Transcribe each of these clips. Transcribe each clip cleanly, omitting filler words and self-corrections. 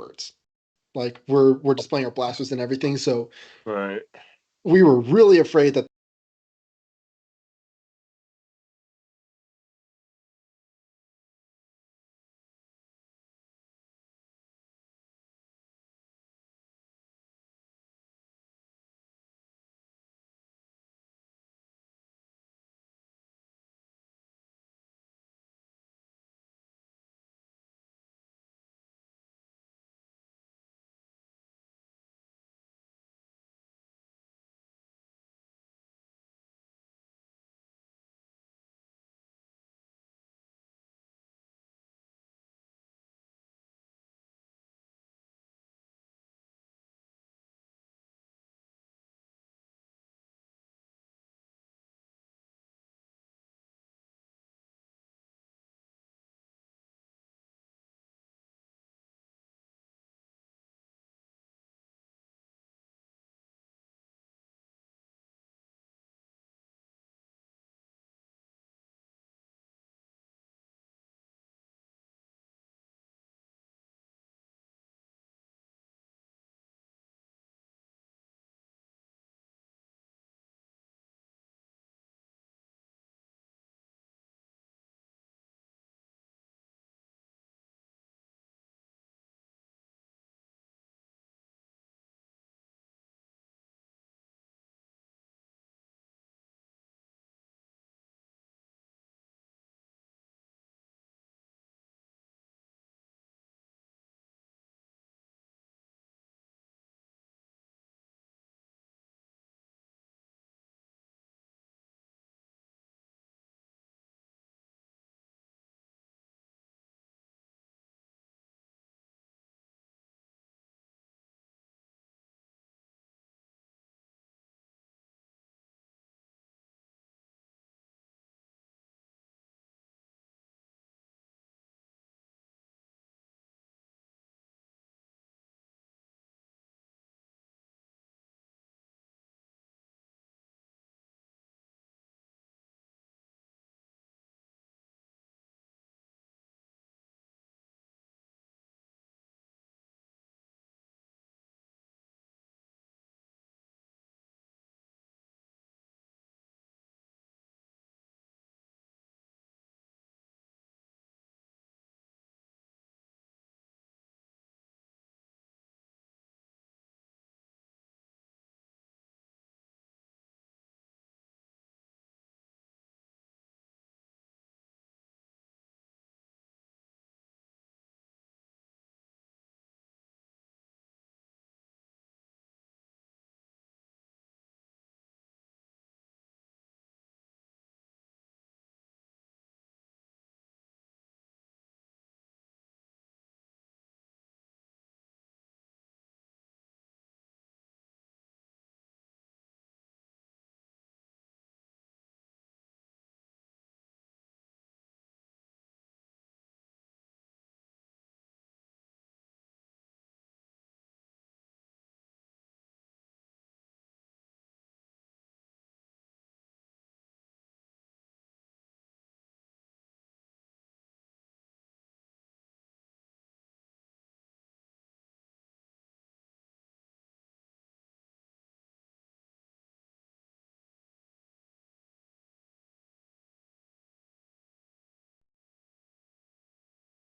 fireworks. Like we're displaying our blasters and everything. So Right. we were really afraid that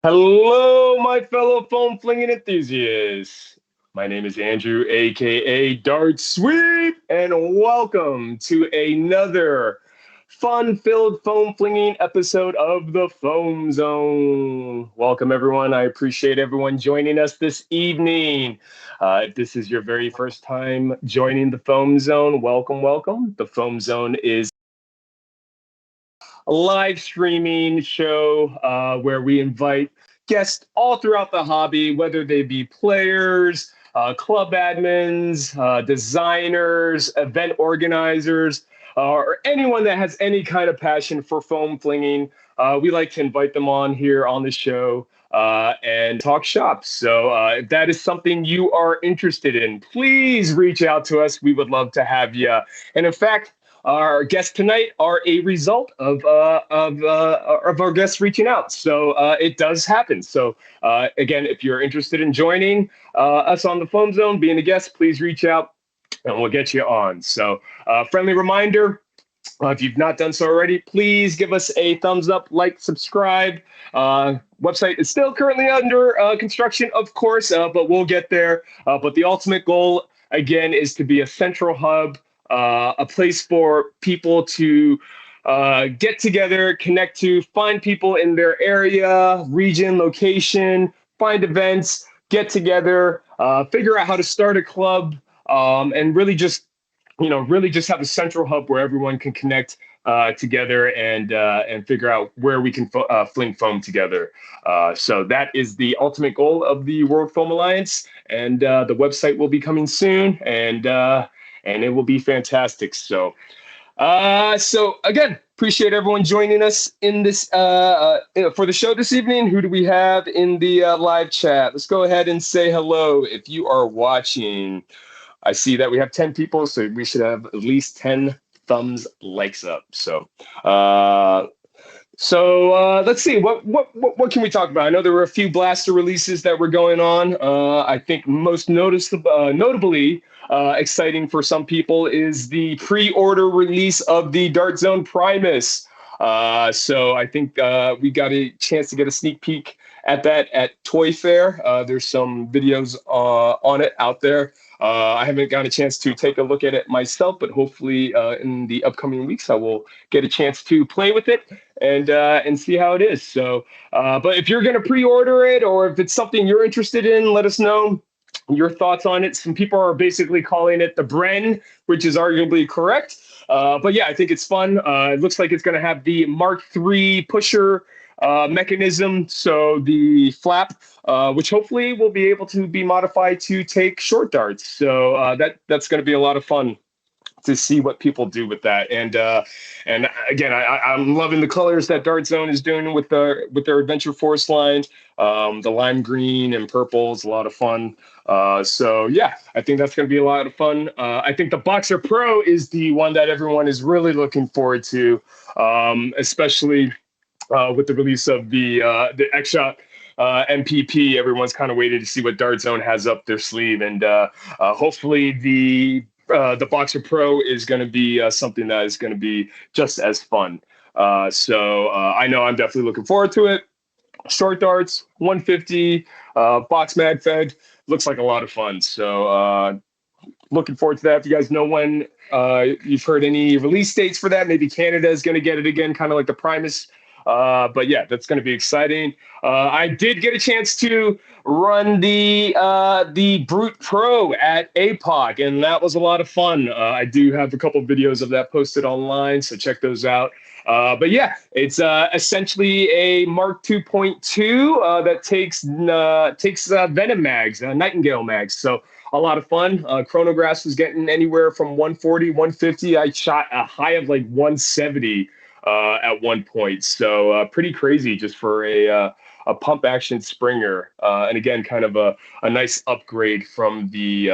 Hello, my fellow foam flinging enthusiasts. My name is Andrew, aka Dart Sweep, and welcome to another fun-filled foam flinging episode of the Foam Zone. Welcome, everyone. I appreciate everyone joining us this evening. If this is your very first time joining the Foam Zone, welcome, welcome. The Foam Zone is a live streaming show where we invite guests all throughout the hobby, whether they be players, club admins, designers, event organizers, or anyone that has any kind of passion for foam flinging. We like to invite them on here on the show and talk shop. So if that is something you are interested in, please reach out to us. We would love to have you. And in fact, our guests tonight are a result of our guests reaching out. So it does happen. So again, if you're interested in joining us on the Foam Zone, being a guest, please reach out and we'll get you on. So friendly reminder. If you've not done so already, please give us a thumbs up, like, subscribe. Website is still currently under construction, of course, but we'll get there. But the ultimate goal, again, is to be a central hub, a place for people to get together, connect to, find people in their area, region, location, find events, get together, figure out how to start a club, and really just have a central hub where everyone can connect together and figure out where we can fling foam together. So that is the ultimate goal of the World Foam Alliance, and the website will be coming soon, and it will be fantastic. So again, appreciate everyone joining us in this for the show this evening. Who do we have in the live chat? Let's go ahead and say hello if you are watching. I see that we have 10 people, so we should have at least 10 thumbs likes up. So let's see what can we talk about. I know there were a few blaster releases that were going on. I think most notably exciting for some people is the pre-order release of the Dart Zone Primus. So I think we got a chance to get a sneak peek at that at Toy Fair. There's some videos on it out there. I haven't gotten a chance to take a look at it myself, but hopefully in the upcoming weeks I will get a chance to play with it and see how it is. So, but if you're going to pre-order it or if it's something you're interested in, let us know your thoughts on it. Some people are basically calling it the Bren, which is arguably correct. But yeah, I think it's fun. It looks like it's going to have the Mark III pusher mechanism, so the flap, which hopefully will be able to be modified to take short darts. So that's going to be a lot of fun to see what people do with that. And again, I'm loving the colors that Dart Zone is doing with their Adventure Force line. The lime green and purple is a lot of fun. So yeah, I think that's going to be a lot of fun. I think the Boxer Pro is the one that everyone is really looking forward to, especially with the release of the X-Shot MPP. Everyone's kind of waiting to see what Dart Zone has up their sleeve, and hopefully the Boxer Pro is going to be something that is going to be just as fun. So I know I'm definitely looking forward to it. Short darts, 150, box mag fed, looks like a lot of fun. So looking forward to that. If you guys know when you've heard any release dates for that, maybe Canada is going to get it again, kind of like the Primus. But yeah, that's going to be exciting. I did get a chance to run the Brute Pro at APOC, and that was a lot of fun. I do have a couple of videos of that posted online, so check those out. But yeah, it's essentially a Mark 2.2 that takes Venom mags, Nightingale mags. So a lot of fun. Chronographs was getting anywhere from 140, 150. I shot a high of like 170 at one point. So pretty crazy just for a pump action Springer. And again, kind of a nice upgrade from the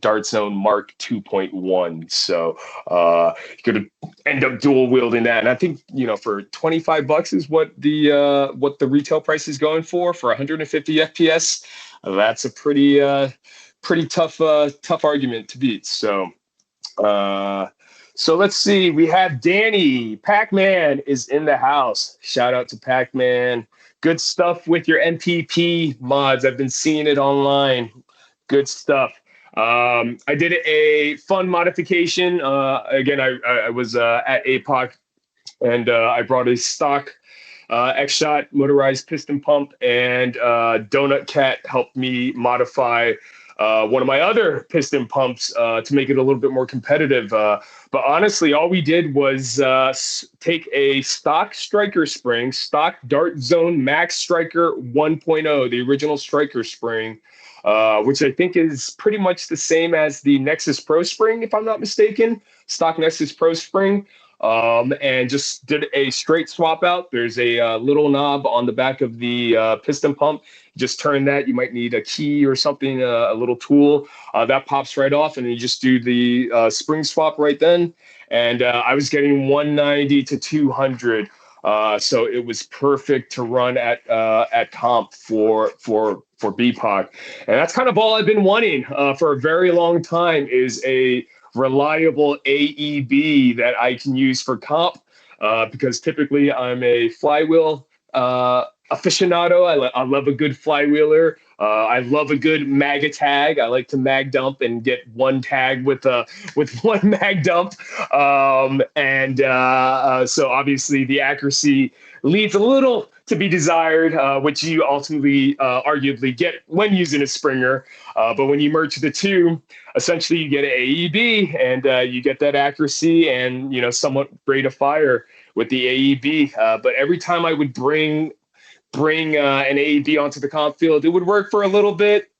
Dart Zone Mark 2.1. So you're going to end up dual wielding that. And I think, for $25 is what the retail price is going for 150 FPS. That's a pretty tough argument to beat. So let's see. We have Danny. Pac-Man is in the house. Shout out to Pac-Man. Good stuff with your MPP mods. I've been seeing it online. Good stuff. I did a fun modification. Again, I was at APOC, and I brought a stock X-Shot motorized piston pump, and Donut Cat helped me modify one of my other piston pumps to make it a little bit more competitive. But honestly, all we did was take a stock Striker spring, stock Dart Zone Max Striker 1.0, the original Striker spring, which I think is pretty much the same as the Nexus Pro spring, if I'm not mistaken, stock Nexus Pro spring. and just did a straight swap out. There's a little knob on the back of the piston pump. You just turn that. You might need a key or something, a little tool that pops right off, and you just do the spring swap right then. And I was getting 190 to 200. So it was perfect to run at comp for BPOC, and that's kind of all I've been wanting for a very long time is a reliable AEB that I can use for comp because typically I'm a flywheel aficionado. I love a good flywheeler. I love a good mag tag. I like to mag dump and get one tag with one mag dump. So obviously the accuracy leaves a little to be desired, which you ultimately arguably get when using a Springer. But when you merge the two, essentially you get an AEB and you get that accuracy and somewhat rate of fire with the AEB. But every time I would bring an AEB onto the comp field, it would work for a little bit.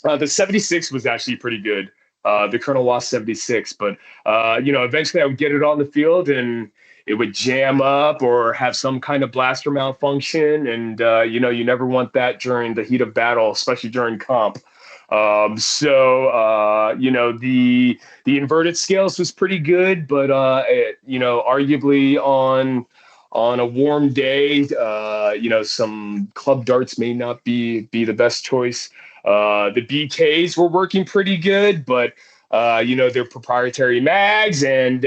The 76 was actually pretty good, the Colonel Wasp 76. But, eventually I would get it on the field and it would jam up or have some kind of blaster malfunction. And, you never want that during the heat of battle, especially during comp. The inverted scales was pretty good, but, arguably on a warm day, some club darts may not be the best choice. The BKs were working pretty good, but they're proprietary mags and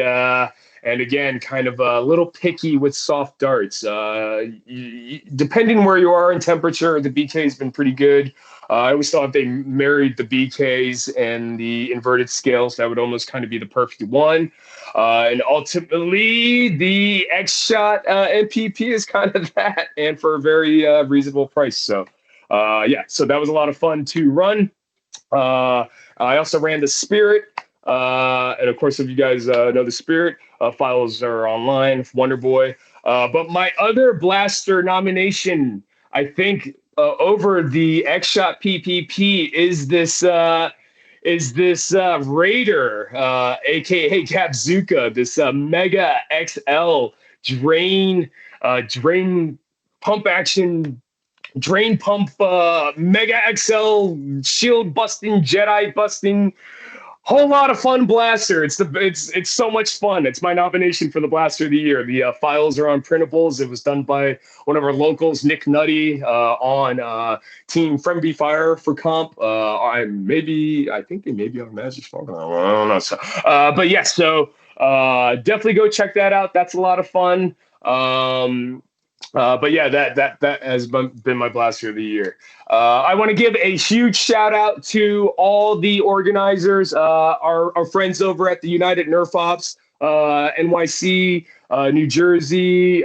again, kind of a little picky with soft darts. Depending where you are in temperature, the BK has been pretty good. I always thought if they married the BKs and the inverted scales, that would almost kind of be the perfect one. And ultimately, the X-Shot MPP is kind of that, and for a very reasonable price. So, so that was a lot of fun to run. I also ran the Spirit. And of course, if you guys know the Spirit, files are online, Wonder Boy. But my other blaster nomination, I think, over the X-Shot PPP is this Raider, aka Capzuka, this Mega XL drain pump action. Drain pump, Mega XL, shield busting, Jedi busting, whole lot of fun blaster. It's so much fun. It's my nomination for the blaster of the year. The files are on printables. It was done by one of our locals, Nick Nutty, on Team Friendly Fire for comp. I think they may be on Magic Spark. I don't know. So, definitely go check that out. That's a lot of fun. That has been my blaster of the year. I want to give a huge shout out to all the organizers, our friends over at the United Nerf Ops, NYC, New Jersey,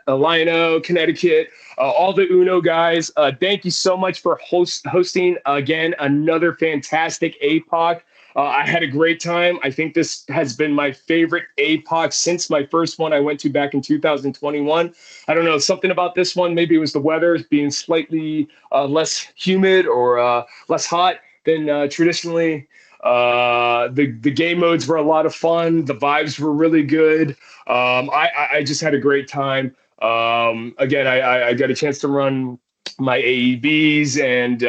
Lino, Connecticut, all the Uno guys. Thank you so much for hosting again another fantastic APOC. I had a great time. I think this has been my favorite APOC since my first one I went to back in 2021. I don't know, something about this one. Maybe it was the weather being slightly less humid or less hot than traditionally. The game modes were a lot of fun. The vibes were really good. I just had a great time. Again, I got a chance to run my AEBs and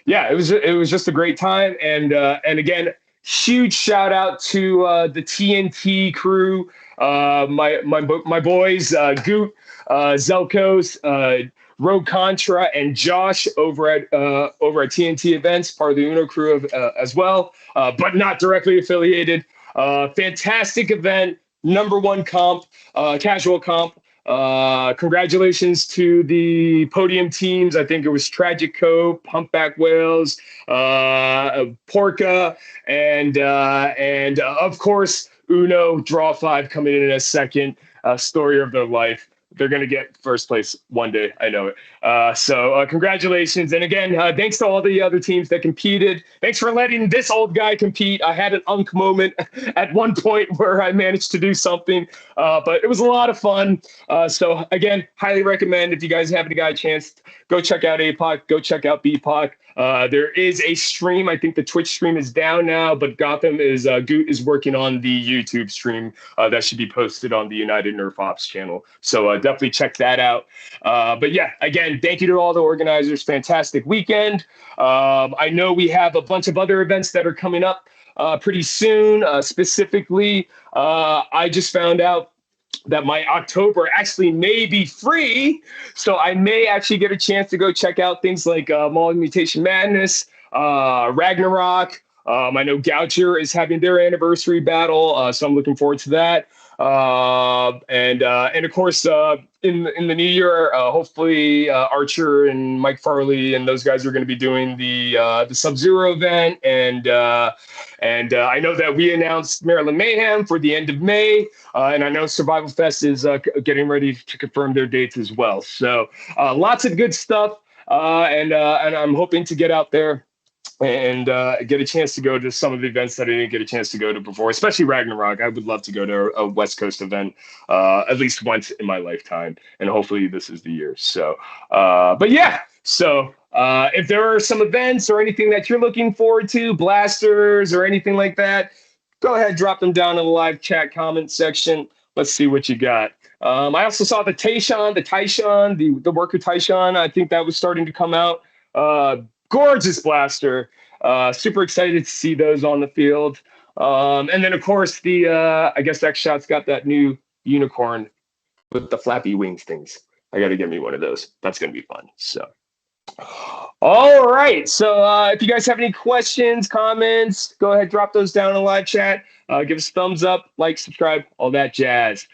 it was just a great time. And again, huge shout out to the TNT crew, my boys, Goot, Zelkos, Rogue Contra, and Josh over at TNT Events, part of the Uno crew as well, but not directly affiliated. Fantastic event, #1 comp, casual comp. Congratulations to the podium teams. I think it was Tragic Co, Pumpback Whales, Porca, and of course Uno Draw 5 coming in a second. Story of their life. they're going to get first place one day. I know it. So congratulations. And again, thanks to all the other teams that competed. Thanks for letting this old guy compete. I had an unk moment at one point where I managed to do something, but it was a lot of fun. So again, highly recommend if you guys haven't got a chance, go check out APOC, go check out BPOC. There is a stream. I think the Twitch stream is down now, but Gotham is working on the YouTube stream that should be posted on the United Nerf Ops channel. So definitely check that out. But yeah, again, thank you to all the organizers. Fantastic weekend. I know we have a bunch of other events that are coming up pretty soon. Specifically, I just found out that my October actually may be free. So I may actually get a chance to go check out things like Mall Mutation Madness, Ragnarok. I know Goucher is having their anniversary battle, so I'm looking forward to that. And of course, in the new year, hopefully Archer and Mike Farley and those guys are going to be doing the Sub-Zero event, and I know that we announced Maryland Mayhem for the end of May, and I know Survival Fest is getting ready to confirm their dates as well. So lots of good stuff, and I'm hoping to get out there and get a chance to go to some of the events that I didn't get a chance to go to before, especially Ragnarok. I would love to go to a West Coast event at least once in my lifetime, and hopefully this is the year. So, but yeah, so if there are some events or anything that you're looking forward to, blasters or anything like that, go ahead, drop them down in the live chat comment section. Let's see what you got. I also saw the Tyshawn, the worker Tyshawn. I think that was starting to come out. Gorgeous blaster. Super excited to see those on the field. And then, of course, I guess X-Shot's got that new unicorn with the flappy wings things. I got to get me one of those. That's going to be fun. So, all right. So if you guys have any questions, comments, go ahead, drop those down in the live chat. Give us a thumbs up, like, subscribe, all that jazz.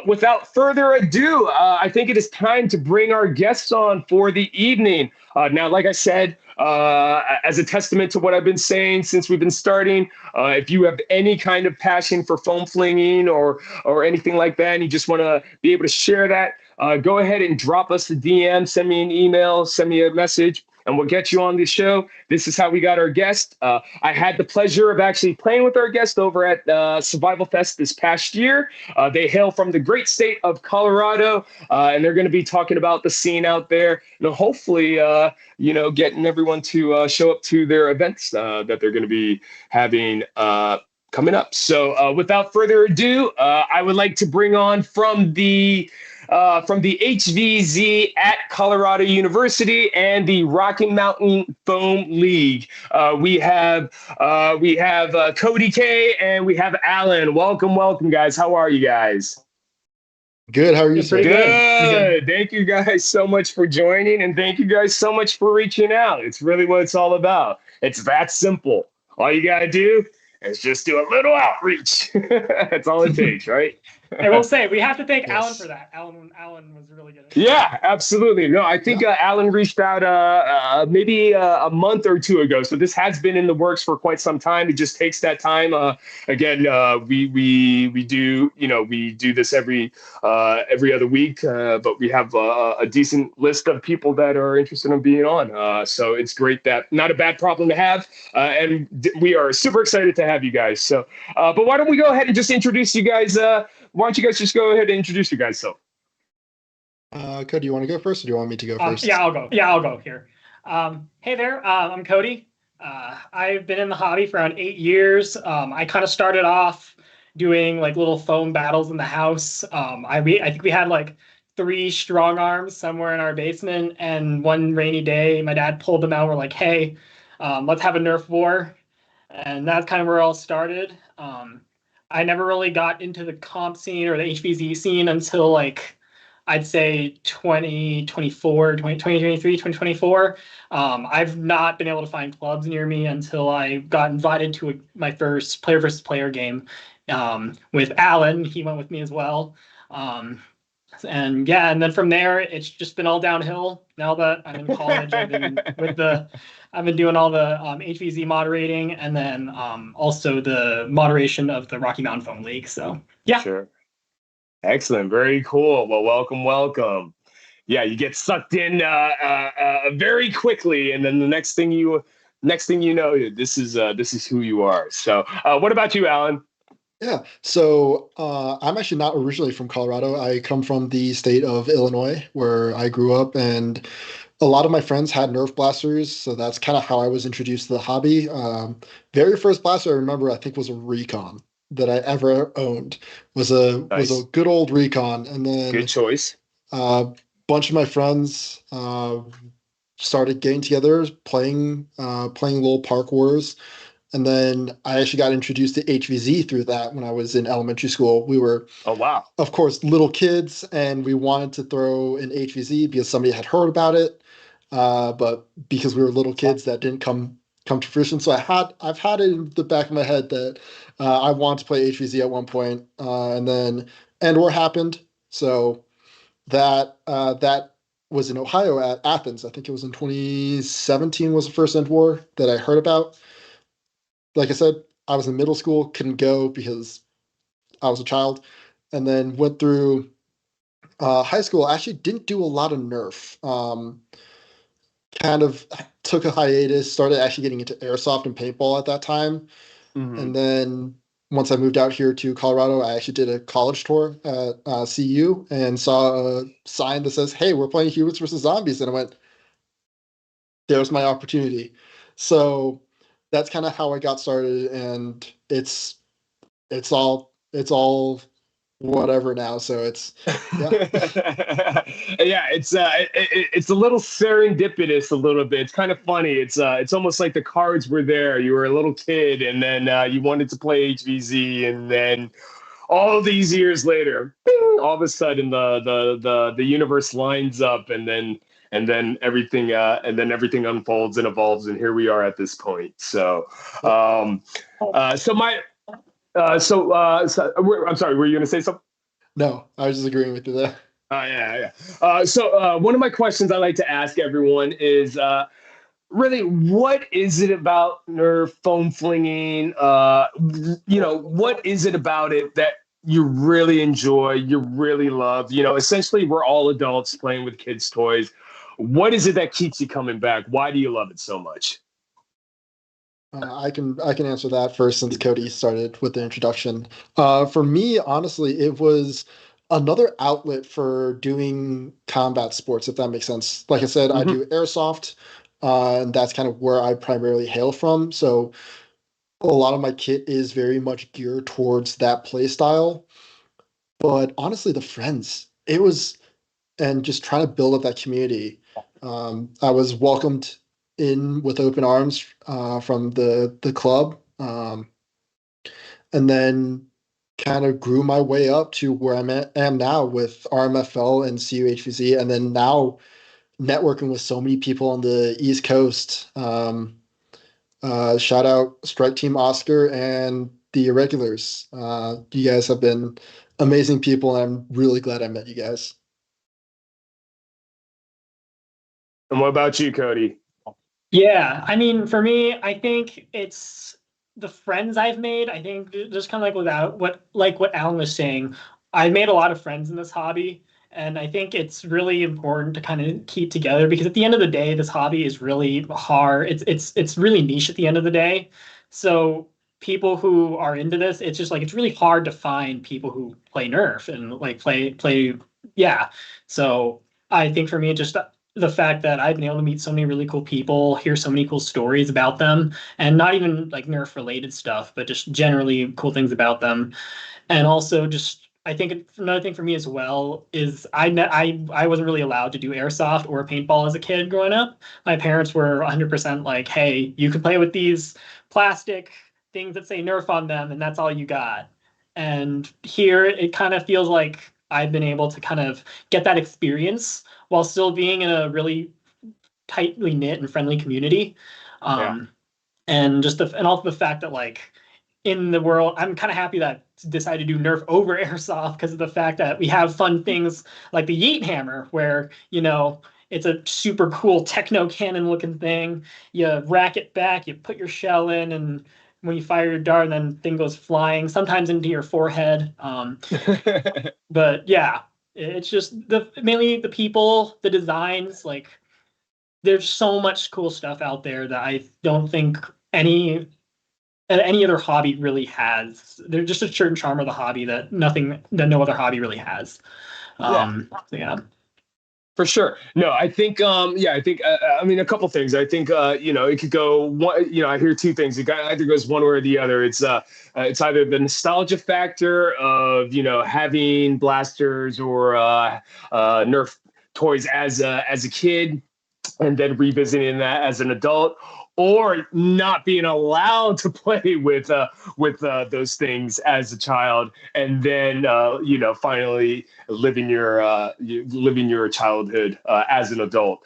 Without further ado, I think it is time to bring our guests on for the evening. Now, like I said, as a testament to what I've been saying since we've been starting, if you have any kind of passion for foam flinging or anything like that, and you just want to be able to share that, go ahead and drop us a DM, send me an email, send me a message, and we'll get you on the show. This is how we got our guest. I had the pleasure of actually playing with our guest over at Survival Fest this past year. They hail from the great state of Colorado, and they're going to be talking about the scene out there, and hopefully, getting everyone to show up to their events that they're going to be having coming up. So without further ado, I would like to bring on from the HVZ at Colorado University and the Rocky Mountain Foam League. We have Cody K and we have Alan. Welcome, guys. How are you guys? Good. How are you, sir? Good. Thank you guys so much for joining, and thank you guys so much for reaching out. It's really what it's all about. It's that simple. All you got to do is just do a little outreach. That's all it takes, right? I will say we have to thank Yes. Alan for that. Alan was really good. Yeah, absolutely. No, I think Alan reached out maybe a month or two ago. So this has been in the works for quite some time. It just takes that time. Again, we do this every other week, but we have a decent list of people that are interested in being on. So it's great that not a bad problem to have, and we are super excited to have you guys. So, but why don't we go ahead and just introduce you guys? Why don't you guys just go ahead and introduce you guys? So, Cody, do you want to go first, or do you want me to go first? Yeah, I'll go. I'll go here. Hey there, I'm Cody. I've been in the hobby for around 8 years. I kind of started off doing like little foam battles in the house. I think we had like 3 strong arms somewhere in our basement, and one rainy day, my dad pulled them out. We're like, hey, let's have a Nerf war, and that's kind of where it all started. I never really got into the comp scene or the HVZ scene until like I'd say 2023, 2024. I've not been able to find clubs near me until I got invited to my first player versus player game with Alan. He went with me as well. And then from there, it's just been all downhill. Now that I'm in college, I've been doing all the HVZ moderating, and then also the moderation of the Rocky Mountain Foam League. So yeah. Sure. Excellent. Very cool. Well, welcome, welcome. Yeah, you get sucked in very quickly, and then the next thing you know, this is who you are. So, what about you, Alan? Yeah. So I'm actually not originally from Colorado. I come from the state of Illinois, where I grew up, and a lot of my friends had Nerf blasters, so that's kind of how I was introduced to the hobby. Very first blaster I remember, I think, was a Recon that I ever owned. Was a Nice. good old Recon, and Good then choice. a bunch of my friends started getting together, playing little Park Wars. And then I actually got introduced to HVZ through that when I was in elementary school. We were, Oh, wow. of course, little kids, and we wanted to throw an HVZ because somebody had heard about it. But because we were little kids, that didn't come to fruition. So I've had it in the back of my head that I wanted to play HVZ at one point, and then End War happened. So that was in Ohio at Athens. I think it was in 2017 was the first End War that I heard about. Like I said, I was in middle school, couldn't go because I was a child, and then went through high school. I actually didn't do a lot of Nerf. Kind of took a hiatus, started actually getting into airsoft and paintball at that time. Hmm. And then once I moved out here to Colorado, I actually did a college tour at CU and saw a sign that says, "Hey, we're playing Humans versus Zombies." And I went, there's my opportunity. So that's kind of how I got started. And it's all whatever now. So yeah. Yeah, it's a little serendipitous, a little bit. It's kind of funny. It's almost like the cards were there. You were a little kid, and then you wanted to play HVZ, and then all these years later, bing, all of a sudden the universe lines up, and then everything unfolds and evolves, and here we are at this point. So, um, so my I'm sorry, were you going to say something? No, I was just agreeing with you there. Yeah, yeah. One of my questions I like to ask everyone is really, what is it about Nerf foam flinging? What is it about it that you really enjoy, you really love? Essentially, we're all adults playing with kids' toys. What is it that keeps you coming back? Why do you love it so much? I can answer that first since Cody started with the introduction. For me, honestly, it was another outlet for doing combat sports, if that makes sense. Like I said, I Hmm. do airsoft, and that's kind of where I primarily hail from. So a lot of my kit is very much geared towards that play style. But honestly, the friends, it was, and just trying to build up that community. I was welcomed in with open arms from the club, and then kind of grew my way up to where am now with RMFL and CUHVZ, and then now networking with so many people on the East Coast. Shout out Strike Team Oscar and the Irregulars. You guys have been amazing people, and I'm really glad I met you guys. And what about you, Cody? Yeah, I mean, for me, I think it's the friends I've made. I think just kind of like without what Alan was saying, I've made a lot of friends in this hobby, and I think it's really important to kind of keep together because at the end of the day, this hobby is really hard. It's really niche at the end of the day. So people who are into this, it's just like it's really hard to find people who play Nerf and like play. Yeah. So I think for me, just the fact that I've been able to meet so many really cool people, hear so many cool stories about them, and not even like Nerf related stuff, but just generally cool things about them. And also just I think another thing for me as well is I wasn't really allowed to do airsoft or paintball as a kid growing up. My parents were 100% like, "Hey, you can play with these plastic things that say Nerf on them, and that's all you got." And here it kind of feels like I've been able to kind of get that experience while still being in a really tightly knit and friendly community. Yeah. Um, and just and also the fact that like in the world, I'm kind of happy that I decided to do Nerf over airsoft because of the fact that we have fun things like the Yeet Hammer, where it's a super cool techno cannon looking thing. You rack it back, you put your shell in, and when you fire your dart and then thing goes flying, sometimes into your forehead. But yeah, it's just mainly the people, the designs. Like there's so much cool stuff out there that I don't think any other hobby really has. There's just a certain charm of the hobby that no other hobby really has. Yeah. So yeah. For sure. No, I think, yeah, I think, I mean, a couple things. I think, it could go one, I hear two things. It either goes one way or the other. It's either the nostalgia factor of, having blasters or Nerf toys as a kid, and then revisiting that as an adult, or not being allowed to play with those things as a child, and then finally living your childhood as an adult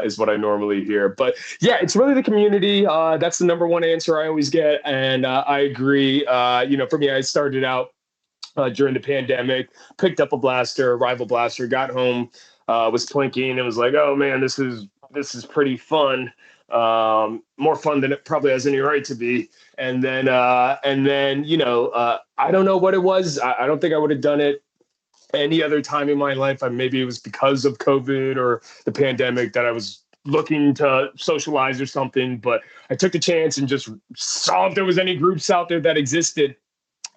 is what I normally hear. But yeah, it's really the community. That's the number one answer I always get, and I agree. For me, I started out during the pandemic, picked up a blaster, a rival blaster, got home, was plinking, and was like, "Oh man, this is pretty fun. More fun than it probably has any right to be." And then I don't know what it was. I don't think I would have done it any other time in my life. Maybe it was because of COVID or the pandemic that I was looking to socialize or something. But I took the chance and just saw if there was any groups out there that existed,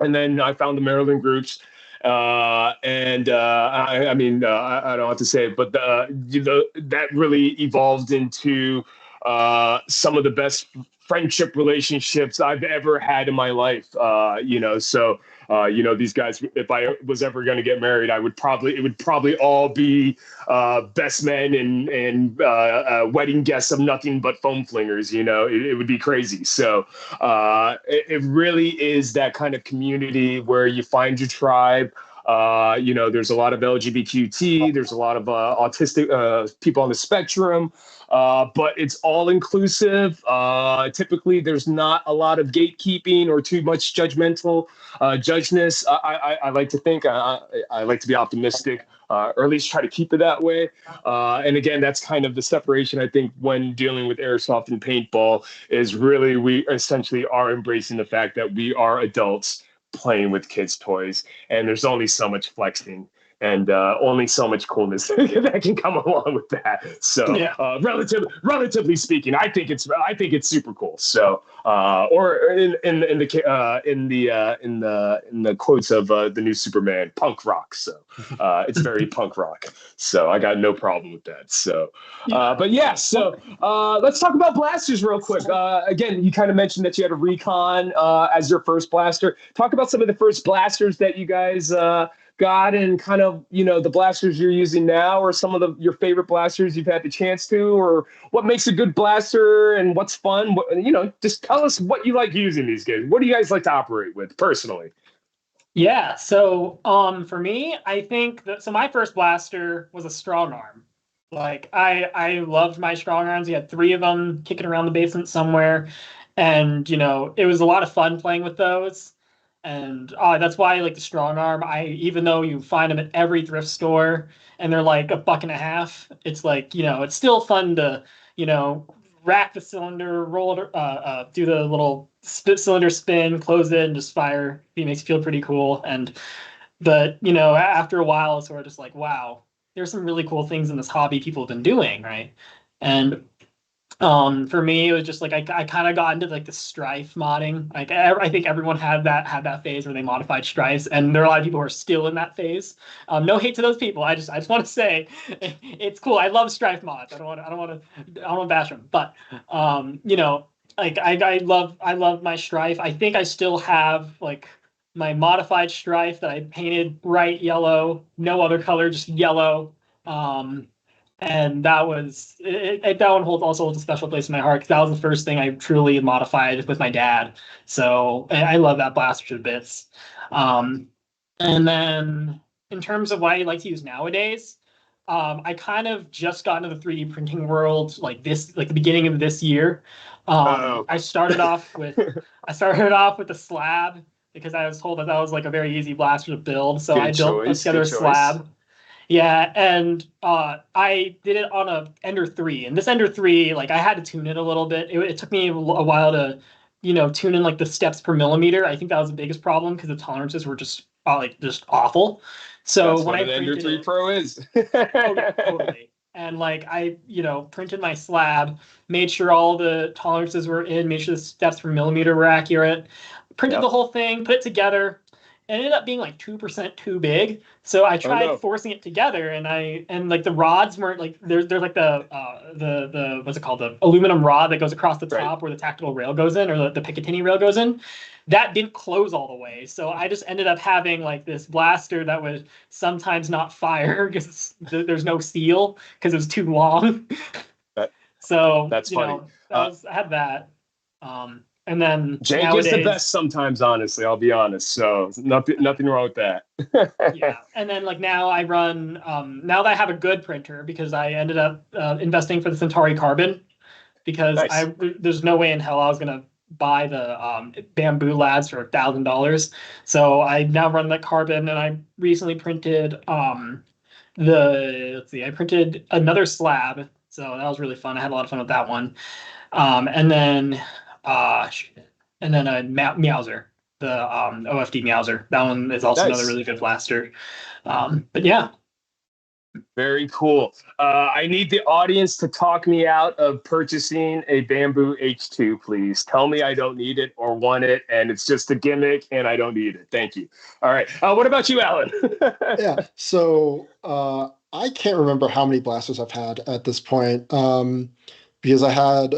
and then I found the Maryland groups. I don't have to say it, but that really evolved into some of the best friendship relationships I've ever had in my life. These guys, if I was ever going to get married, it would probably all be best men and wedding guests of nothing but foam flingers. It would be crazy. So it really is that kind of community where you find your tribe. There's a lot of LGBTQT, there's a lot of autistic people on the spectrum, but it's all inclusive. Typically, there's not a lot of gatekeeping or too much judgmental judgeness. I like to think, I like to be optimistic, or at least try to keep it that way. And again, that's kind of the separation, I think, when dealing with airsoft and paintball, is really we essentially are embracing the fact that we are adults playing with kids' toys, and there's only so much flexing and only so much coolness that can come along with that. So, Yeah. Relatively speaking, I think it's super cool. So, or in the quotes of the new Superman, punk rock. So, it's very punk rock. So I got no problem with that. So, but yeah. So let's talk about blasters real quick. Again, you kind of mentioned that you had a Recon as your first blaster. Talk about some of the first blasters that you guys got, and kind of the blasters you're using now, or some of your favorite blasters you've had the chance to, or what makes a good blaster and what's fun. Just tell us what you like using these days. What do you guys like to operate with personally? Yeah, so for me, I think so my first blaster was a strong arm. Like I loved my strong arms. We had three of them kicking around the basement somewhere, and it was a lot of fun playing with those. And that's why I like the strong arm. Even though you find them at every thrift store and they're like $1.50, it's like it's still fun to you know rack the cylinder, roll it, do the little cylinder spin, close it, and just fire. It makes you feel pretty cool. But after a while, it's sort of just like, wow, there's some really cool things in this hobby people have been doing, right? And for me, it was just like I kind of got into like the strife modding. Like I think everyone had that phase where they modified strifes, and there are a lot of people who are still in that phase. No hate to those people. I just want to say it's cool. I love strife mods. I don't want to bash them, but like I love my strife. I think I still have like my modified strife that I painted bright yellow, no other color, just yellow. And that one also holds a special place in my heart because that was the first thing I truly modified with my dad. So I love that blaster to bits. Um, and then in terms of what I like to use nowadays, I kind of just got into the 3D printing world like the beginning of this year. Oh, I started off with a slab because I was told that was like a very easy blaster to build. So I good built choice. together Good a choice. slab. Yeah, and I did it on a Ender 3, and this Ender 3, like I had to tune it a little bit. It took me a while to tune in like the steps per millimeter. I think that was the biggest problem because the tolerances were just like just awful. So That's when what I an Ender printed 3 it, Pro is. oh yeah, totally. And like I, printed my slab, made sure all the tolerances were in, made sure the steps per millimeter were accurate, printed the Yep. whole thing, put it together. It ended up being like 2% too big. So I Oh tried no. forcing it together and like the rods weren't like there's like the what's it called? The aluminum rod that goes across the Right. top where the tactile rail goes in or the Picatinny rail goes in. That didn't close all the way. So I just ended up having like this blaster that would sometimes not fire because there's no seal because it was too long. That So, that's funny. I had that. And then Jank is the nowadays, best sometimes, honestly, I'll be honest. So nothing wrong with that. yeah. And then like now I run, now that I have a good printer because I ended up investing for the Centauri Carbon because Nice. there's no way in hell I was gonna buy the bamboo lads for $1,000. So I now run the carbon, and I recently printed I printed another slab, so that was really fun. I had a lot of fun with that one. And then shit. And then a Meowser, the OFD Meowser. That one is also another Nice. really good blaster. But yeah, Very cool. I need the audience to talk me out of purchasing a Bamboo H2, please. Tell me I don't need it or want it, and it's just a gimmick, and I don't need it. Thank you. All right. What about you, Alan? Yeah. So I can't remember how many blasters I've had at this point. Because I had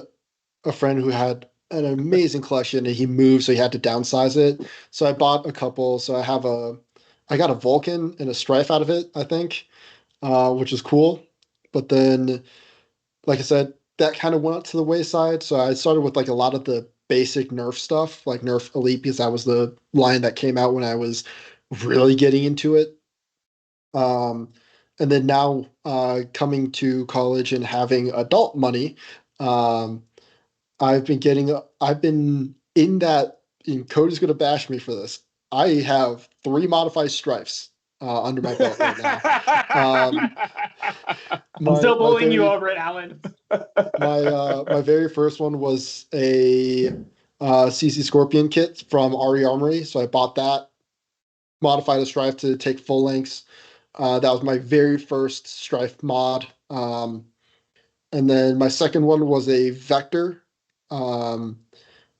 a friend who had an amazing collection and he moved, so he had to downsize it. So I bought a couple. So I got a Vulcan and a Strife out of it, I think, which is cool. But then, like I said, that kind of went to the wayside. So I started with like a lot of the basic Nerf stuff, like Nerf Elite, because that was the line that came out when I was really getting into it. Um, and then now, coming to college and having adult money, um, I've been in that, and Cody's going to bash me for this. I have three modified strifes under my belt right now. Um, I'm my still my bullying you very over it, Alan. my very first one was a CC Scorpion kit from RE Armory, so I bought that, modified a strife to take full lengths. That was my very first strife mod. And then my second one was a Vector, um,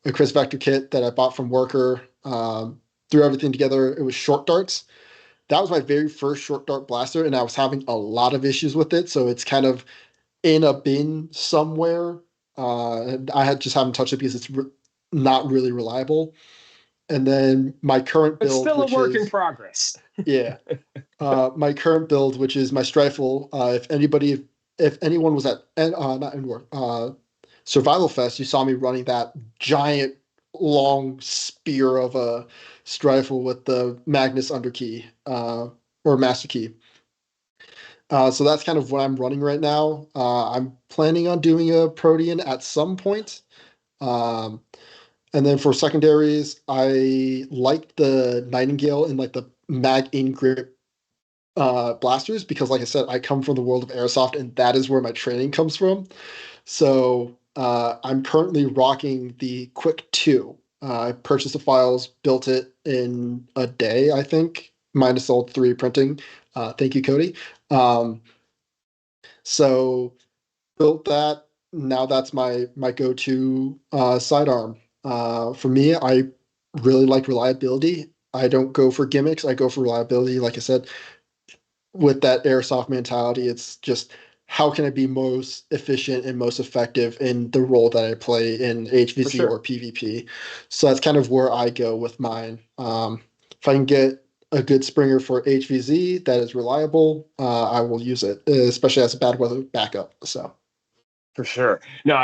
a Chris Vector kit that I bought from Worker. Threw everything together. It was short darts. That was my very first short dart blaster, and I was having a lot of issues with it. So it's kind of in a bin somewhere. And I had just haven't touched it because it's not really reliable. And then my current It's build, still a which work in is, progress. yeah, my current build, which is my Strifle. If anyone was at not anymore, Survival Fest, you saw me running that giant long spear of a Strifle with the Magnus underkey, or master key. So that's kind of what I'm running right now. I'm planning on doing a Protean at some point. Um, and then for secondaries, I like the Nightingale and like the mag in grip blasters because, like I said, I come from the world of airsoft, and that is where my training comes from. So I'm currently rocking the Quick 2. I purchased the files, built it in a day, I think, minus all 3 printing. Thank you, Cody. Um, so built that. Now that's my go-to sidearm. For me, I really like reliability. I don't go for gimmicks. I go for reliability. Like I said, with that airsoft mentality, it's just how can I be most efficient and most effective in the role that I play in For HVC sure. or PvP. So that's kind of where I go with mine. If I can get a good Springer for HVZ that is reliable, I will use it, especially as a bad weather backup. So. For sure. No,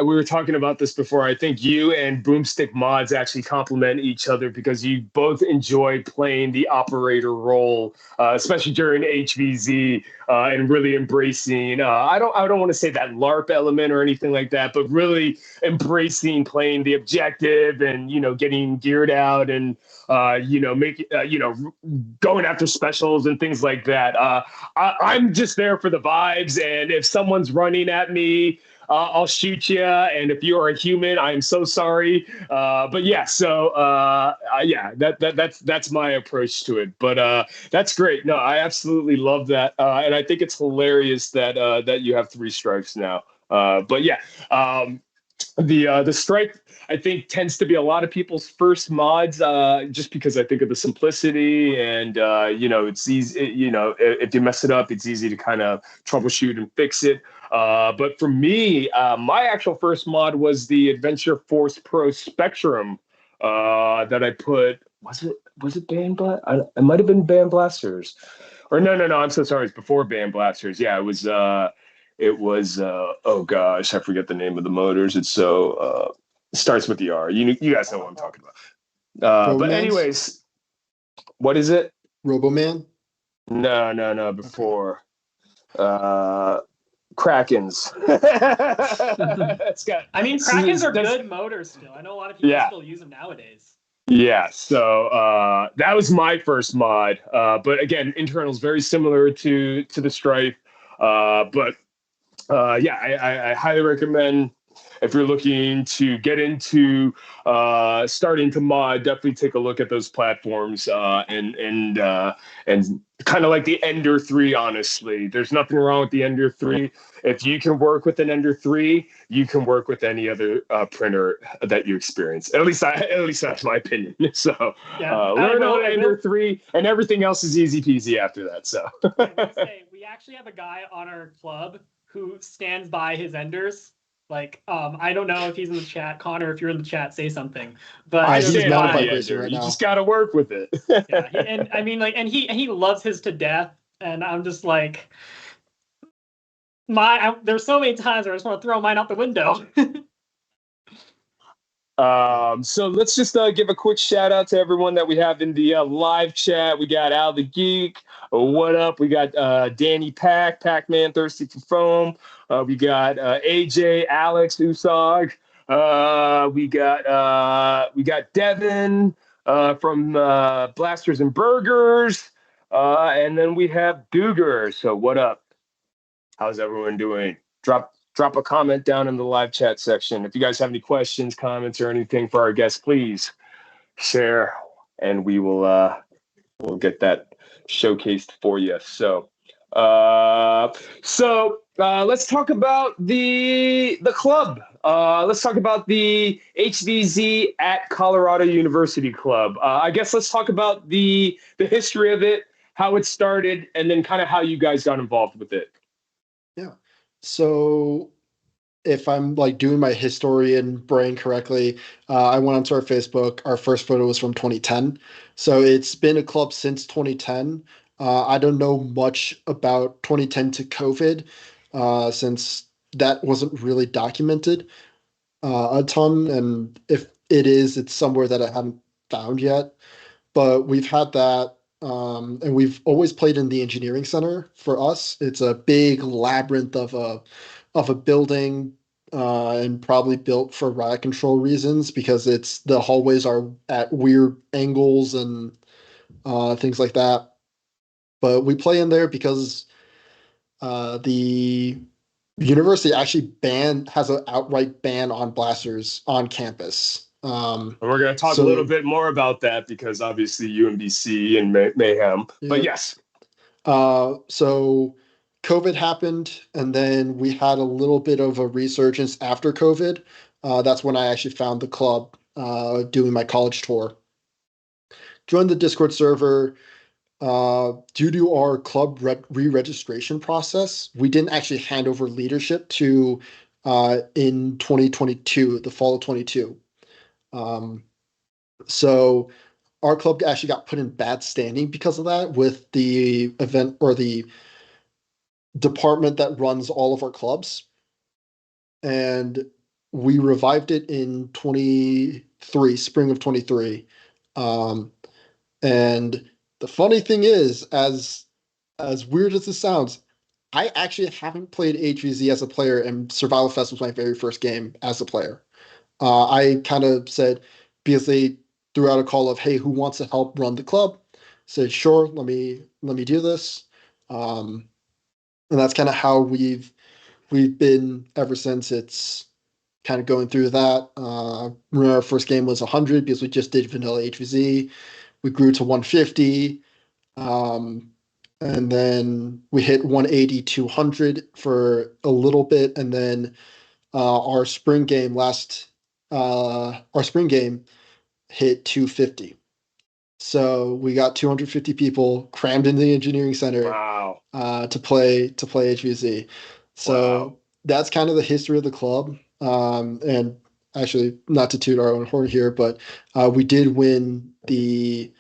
we were talking about this before. I think you and Boomstick Mods actually complement each other because you both enjoy playing the operator role, especially during HVZ, and really embracing. I don't want to say that LARP element or anything like that, but really embracing playing the objective and getting geared out and making going after specials and things like that. I'm just there for the vibes. And if someone's running at me, I'll shoot you. And if you are a human, I am so sorry. But yeah, so yeah, that's my approach to it. But that's great. No, I absolutely love that, and I think it's hilarious that that you have three stripes now. But yeah, the stripe I think tends to be a lot of people's first mods, just because I think of the simplicity and you know it's easy. You know, if you mess it up, it's easy to kind of troubleshoot and fix it. But for me, my actual first mod was the Adventure Force Pro Spectrum that I put. Was it Band Blast? It might have been Band Blasters, or no. I'm so sorry. It's before Band Blasters. Yeah, it was. Oh gosh, I forget the name of the motors. It's so it starts with the R. You guys know what I'm talking about. But Romance, anyways, what is it? Roboman. No, Okay. before uh Krakens. It's got I mean, Krakens are good motors still. I know a lot of people yeah. still use them nowadays. Yeah, so that was my first mod. But again, internal is very similar to the Stripe. But yeah, I highly recommend if you're looking to get into starting to mod, definitely take a look at those platforms and kind of like the Ender 3. Honestly, there's nothing wrong with the Ender 3. If you can work with an Ender 3, you can work with any other printer that you experience. At least that's my opinion. So Yeah, learn on Ender 3, and everything else is easy peasy after that. So I will say we actually have a guy on our club who stands by his enders. Like, I don't know if he's in the chat, Connor. If you're in the chat, say something. But I He's this stand by modified the guy, racing Ender. right You now. just got to work with it. yeah, and I mean, like, and he loves his to death. And I'm just like, there's so many times where I just want to throw mine out the window. So let's just give a quick shout out to everyone that we have in the live chat. We got Al the Geek. What up? We got Danny Pac Man, Thirsty for Foam. We got AJ, Alex, Usog. We got Devin from Blasters and Burgers. And then we have Duger. So what up? How's everyone doing? Drop a comment down in the live chat section. If you guys have any questions, comments, or anything for our guests, please share, and we'll get that showcased for you. Let's talk about the club. Let's talk about the HVZ at Colorado University Club. I guess let's talk about the history of it, how it started, and then kind of how you guys got involved with it. Yeah. So if I'm like doing my historian brain correctly, I went onto our Facebook. Our first photo was from 2010. So it's been a club since 2010. I don't know much about 2010 to COVID, since that wasn't really documented a ton. And if it is, it's somewhere that I haven't found yet. But we've had that. And we've always played in the engineering center. For us, it's a big labyrinth of a building, and probably built for riot control reasons because it's the hallways are at weird angles and things like that. But we play in there because the university actually has an outright ban on blasters on campus. And we're going to talk a little bit more about that because obviously UMBC and Mayhem. Yeah. But yes. So COVID happened, and then we had a little bit of a resurgence after COVID. That's when I actually found the club, doing my college tour. Joined the Discord server. Due to our club re-registration process, we didn't actually hand over leadership to in 2022, the fall of 22. So our club actually got put in bad standing because of that with the event or the department that runs all of our clubs. And we revived it in 23, spring of 23. And the funny thing is, as weird as this sounds, I actually haven't played HVZ as a player, and Survival Fest was my very first game as a player. I kind of said, because they threw out a call of, "Hey, who wants to help run the club?" Said, "Sure, let me do this," and that's kind of how we've we've been ever since. It's kind of going through that. Remember our first game was 100 because we just did vanilla HVZ. We grew to 150. Um, and then we hit 180, 200 for a little bit. And then our spring game our spring game hit 250. So we got 250 people crammed into the engineering center Wow. to play HVZ. Wow. So that's kind of the history of the club. And actually, not to toot our own horn here, but we did win the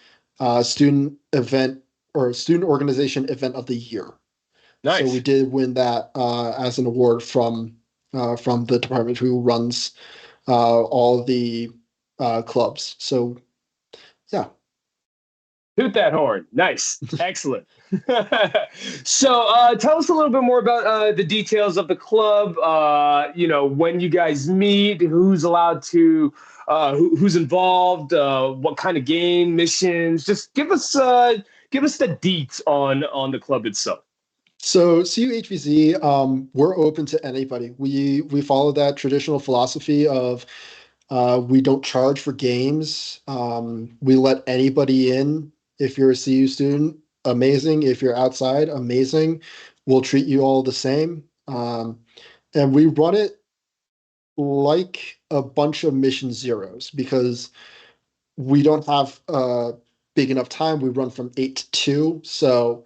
student event or student organization event of the year. So we Nice. did win that as an award from the department who runs all the clubs. So yeah. Toot that horn. Nice. Excellent. So tell us a little bit more about the details of the club. When you guys meet, who's allowed to, who's involved, what kind of game, missions. Just give us the deets on the club itself. So CUHVZ, we're open to anybody. We follow that traditional philosophy of we don't charge for games. We let anybody in. If you're a CU student, amazing. If you're outside, amazing. We'll treat you all the same. And we run it like a bunch of mission zeros because we don't have big enough time. We run from 8 to 2. So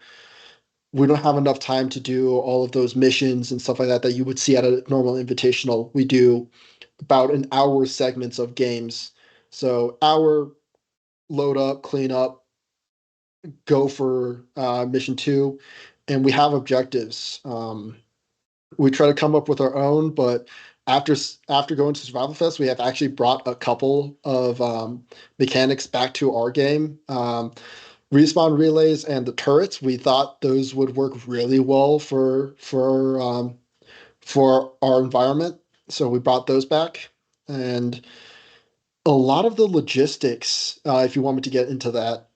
we don't have enough time to do all of those missions and stuff like that that you would see at a normal invitational. We do about an hour segments of games. So hour load up, clean up, go for mission 2, and we have objectives. We try to come up with our own, but after going to Survival Fest, we have actually brought a couple of mechanics back to our game. Respawn relays and the turrets, we thought those would work really well for our environment, so we brought those back. And a lot of the logistics, if you want me to get into that,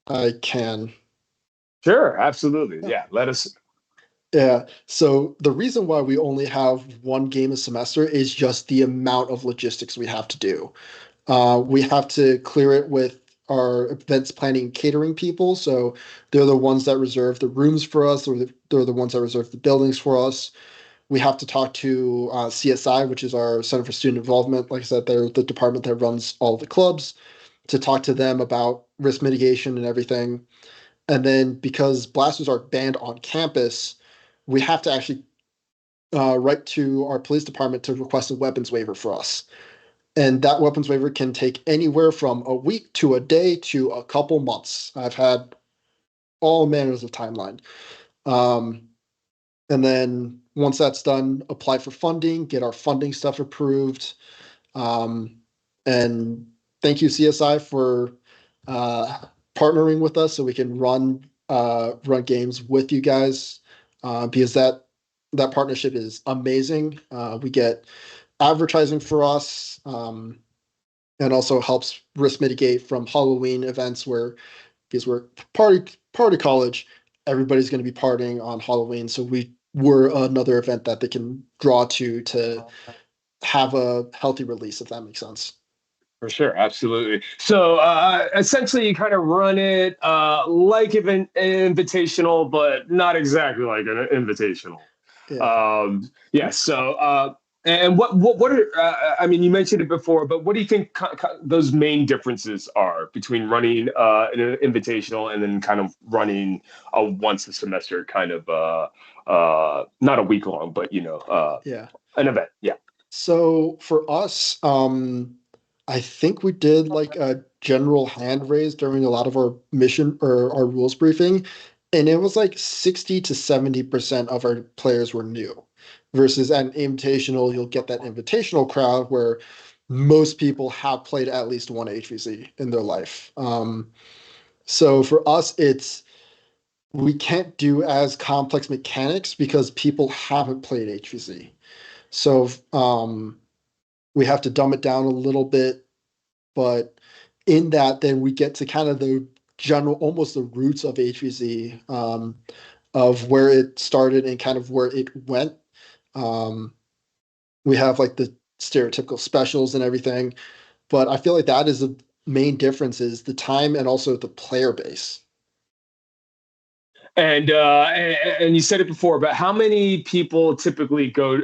I can. Sure, absolutely. Yeah. Yeah, let us. Yeah. So the reason why we only have one game a semester is just the amount of logistics we have to do. We have to clear it with our events planning and catering people. So they're the ones that reserve the rooms for us, or they're the ones that reserve the buildings for us. We have to talk to CSI, which is our Center for Student Involvement. Like I said, they're the department that runs all the clubs, to talk to them about risk mitigation and everything. And then because blasters are banned on campus, we have to actually write to our police department to request a weapons waiver for us. And that weapons waiver can take anywhere from a week to a day to a couple months. I've had all manners of timeline. Um, and then once that's done, apply for funding, get our funding stuff approved. Um, and thank you, CSI, for uh, partnering with us so we can run games with you guys, because that partnership is amazing. We get advertising for us, and also helps risk mitigate from Halloween events where, because we're party college, everybody's going to be partying on Halloween, so we're another event that they can draw to have a healthy release, if that makes sense. For sure, absolutely. So essentially, you kind of run it like an invitational, but not exactly like an invitational. Yeah. Yeah. So, and what are I mean, you mentioned it before, but what do you think those main differences are between running an invitational and then kind of running a once a semester kind of not a week long, but Yeah. an event? Yeah. So for us, I think we did like a general hand raise during a lot of our mission or our rules briefing, and it was like 60 to 70% of our players were new. Versus at an invitational, you'll get that invitational crowd where most people have played at least one HVC in their life. So for us, it's we can't do as complex mechanics because people haven't played HVC. So we have to dumb it down a little bit, but in that, then we get to kind of the general, almost the roots of HVZ, of where it started and kind of where it went. We have like the stereotypical specials and everything, but I feel like that is the main difference is the time and also the player base. And you said it before, but how many people typically go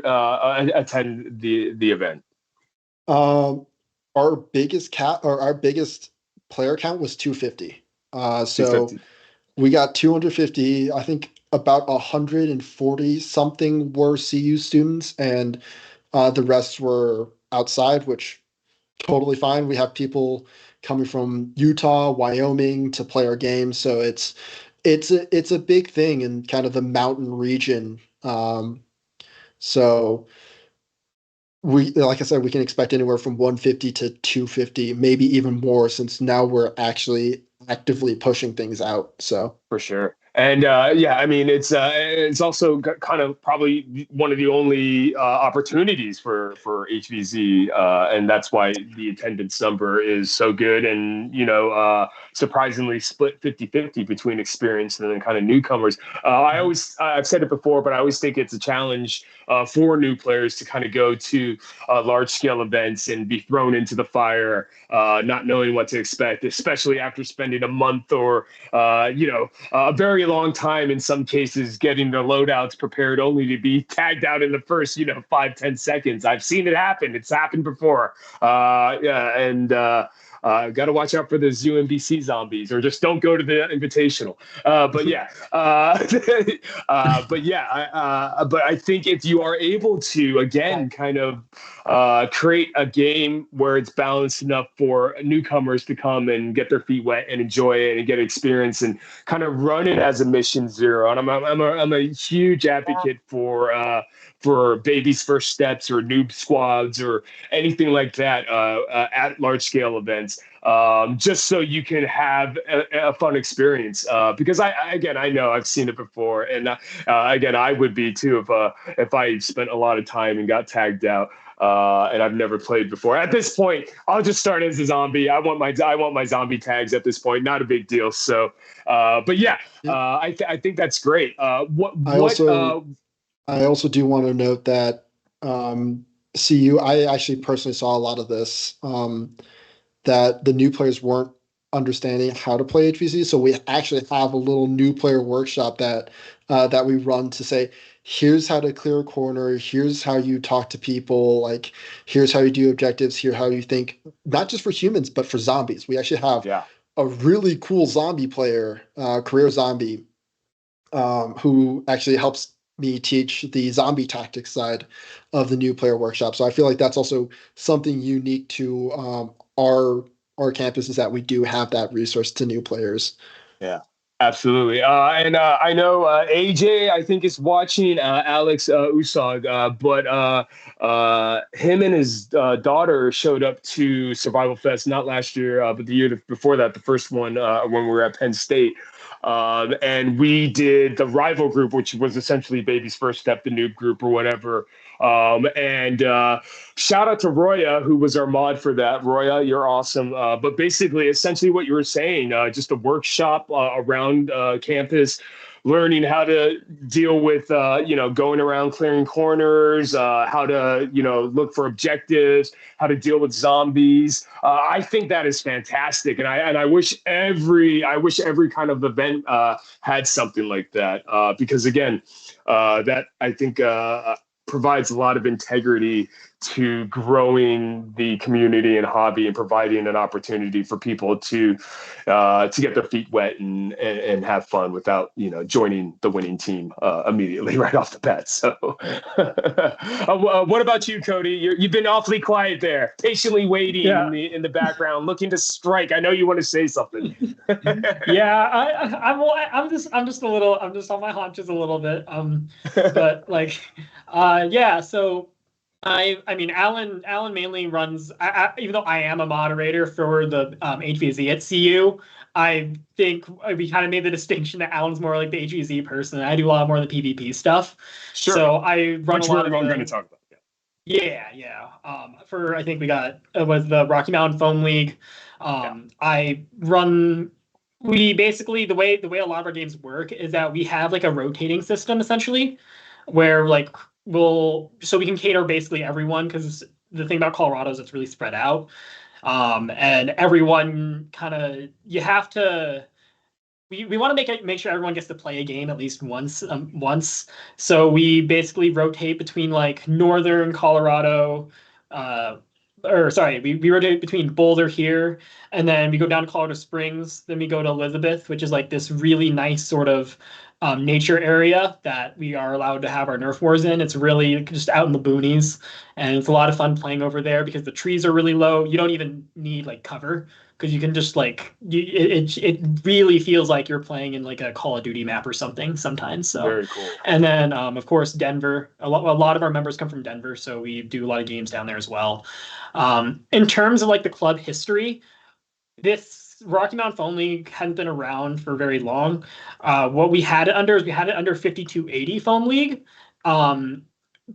attend the event? Um, our biggest cat or our biggest player count was 250. So 250. we got 250. I think about 140 something were CU students, and the rest were outside, which totally fine. We have people coming from Utah, Wyoming to play our games, so it's a big thing in kind of the mountain region. So we, like I said, we can expect anywhere from 150 to 250, maybe even more, since now we're actually actively pushing things out. So For sure. And yeah, I mean, it's also kind of probably one of the only opportunities for HVZ, and that's why the attendance number is so good, and surprisingly split 50-50 between experienced and then kind of newcomers. I've said it before, but I always think it's a challenge for new players to kind of go to large scale events and be thrown into the fire, not knowing what to expect, especially after spending a month or a very long time in some cases getting the loadouts prepared only to be tagged out in the first 5-10 seconds. I've seen it happen. It's happened before. Yeah, and got to watch out for those UMBC zombies, or just don't go to the invitational. But yeah, but I think if you are able to again kind of create a game where it's balanced enough for newcomers to come and get their feet wet and enjoy it and get experience and kind of run it as a mission zero. And I'm a huge advocate for babies first steps or noob squads or anything like that at large scale events, just so you can have a fun experience. Because I know I've seen it before, and again, I would be too if I spent a lot of time and got tagged out. And I've never played before. At this point, I'll just start as a zombie. I want my zombie tags at this point. Not a big deal. So, but yeah, yeah. I think that's great. I also I also do want to note that CU, I actually personally saw a lot of this, that the new players weren't understanding how to play HVC. So we actually have a little new player workshop that we run to say, here's how to clear a corner, here's how you talk to people, like here's how you do objectives, here how you think, not just for humans, but for zombies. We actually have Yeah. a really cool zombie player, career zombie, who actually helps me teach the zombie tactics side of the new player workshop. So I feel like that's also something unique to our campus, is that we do have that resource to new players. Yeah, absolutely. And I know AJ, I think, is watching Alex Usog, but him and his daughter showed up to Survival Fest not last year, but the year before that, the first one when we were at Penn State. And we did the rival group, which was essentially Baby's First Step, the noob group or whatever. And shout out to Roya, who was our mod for that. Roya, you're awesome. But basically, essentially what you were saying, just a workshop around campus, learning how to deal with, going around clearing corners, how to, look for objectives, how to deal with zombies. I think that is fantastic, and I wish every kind of event had something like that, because again, that I think provides a lot of integrity to growing the community and hobby and providing an opportunity for people to get their feet wet and have fun without joining the winning team immediately right off the bat. So, what about you, Cody? You've been awfully quiet there, patiently waiting Yeah. in the background, looking to strike. I know you want to say something. Yeah, I'm just a little, I'm just on my haunches a little bit. But like, yeah. So I mean, Alan mainly runs. Even though I am a moderator for the HVZ at CU, I think we kind of made the distinction that Alan's more like the HVZ person. And I do a lot more of the PvP stuff. Sure. So I run Which a lot we're of going to talk about. yeah. For I think we got it was the Rocky Mountain Foam League. I run. We basically the way a lot of our games work is that we have like a rotating system essentially, where like so we can cater basically everyone, because the thing about Colorado is it's really spread out. And everyone kind of, you have to, we want to make sure everyone gets to play a game at least once. So we basically rotate between like northern Colorado, uh, or sorry, we rotate between Boulder here, and then we go down to Colorado Springs, then we go to Elizabeth, which is like this really nice sort of nature area that we are allowed to have our Nerf wars in. It's really just out in the boonies, and it's a lot of fun playing over there because the trees are really low. You don't even need like cover, because you can just like it really feels like you're playing in like a Call of Duty map or something sometimes. So, Very cool. and then of course Denver. A lot of our members come from Denver, so we do a lot of games down there as well. In terms of like the club history, this Rocky Mountain Phone League hadn't been around for very long. What we had it under is we had it under 5280 Phone League. Um,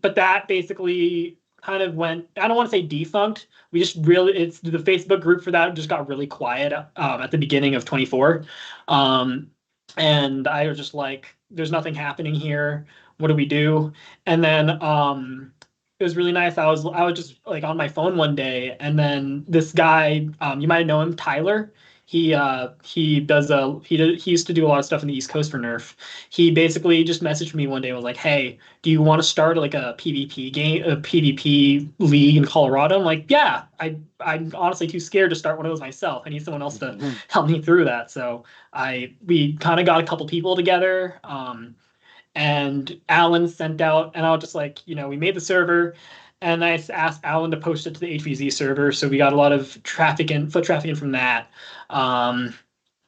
but that basically kind of went, I don't want to say defunct. We just really, it's the Facebook group for that just got really quiet at the beginning of 24. And I was just like, there's nothing happening here. What do we do? And then it was really nice. I was just like on my phone one day, and then this guy, you might know him, Tyler. He used to do a lot of stuff in the East Coast for Nerf. He basically just messaged me one day and was like, "Hey, do you want to start like a PvP game, a PvP league in Colorado?" I'm like, "Yeah, I'm honestly too scared to start one of those myself. I need someone else to help me through that." So we kind of got a couple people together. And Alan sent out, and I was just like, we made the server, and I asked Alan to post it to the HVZ server, so we got a lot of foot traffic in from that. Um,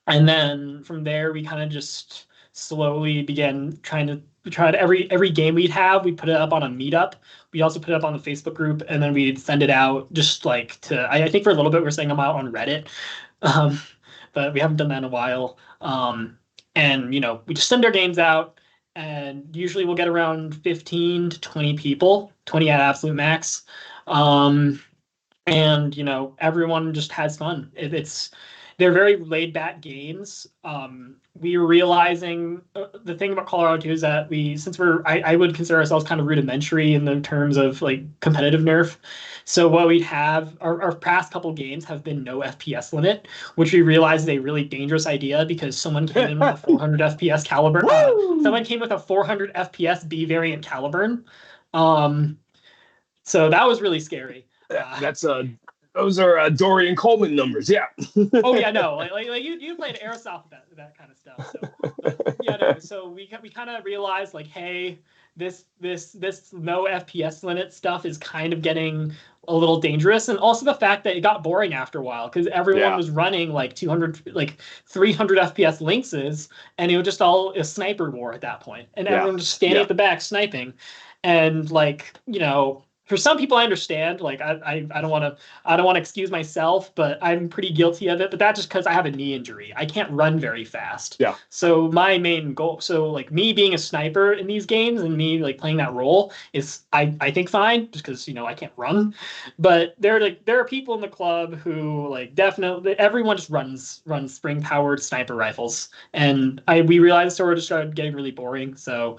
and then from there, we kind of just slowly began try to every game we'd have, we put it up on a meetup. We also put it up on the Facebook group, and then we'd send it out just like I think for a little bit we're sending them out on Reddit, um, but we haven't done that in a while. And we just send our games out, and usually we'll get around 15 to 20 people, 20 at absolute max. And everyone just has fun. They're very laid back games. We are realizing the thing about Colorado too is that since I would consider ourselves kind of rudimentary in the terms of like competitive Nerf. So what we'd have, our past couple games have been no FPS limit, which we realized is a really dangerous idea because someone came in with a 400 FPS caliber. Someone came with a 400 FPS B variant Caliburn. So that was really scary. Those are Dorian Coleman numbers. Yeah. Oh yeah, no, like you played airsoft with that kind of stuff. So yeah, no. So we kind of realized like, hey, this no FPS limit stuff is kind of getting a little dangerous, and also the fact that it got boring after a while because everyone was running like 200, like 300 FPS lynxes, and it was just all a sniper war at that point, and everyone just standing at the back sniping, and like for some people, I understand. Like, I don't want to excuse myself, but I'm pretty guilty of it. But that's just because I have a knee injury. I can't run very fast. Yeah. So my main goal, like me being a sniper in these games and me like playing that role is, I think fine, just because I can't run. But there are people in the club who like definitely everyone just runs spring powered sniper rifles, and we realized sort of just started getting really boring. So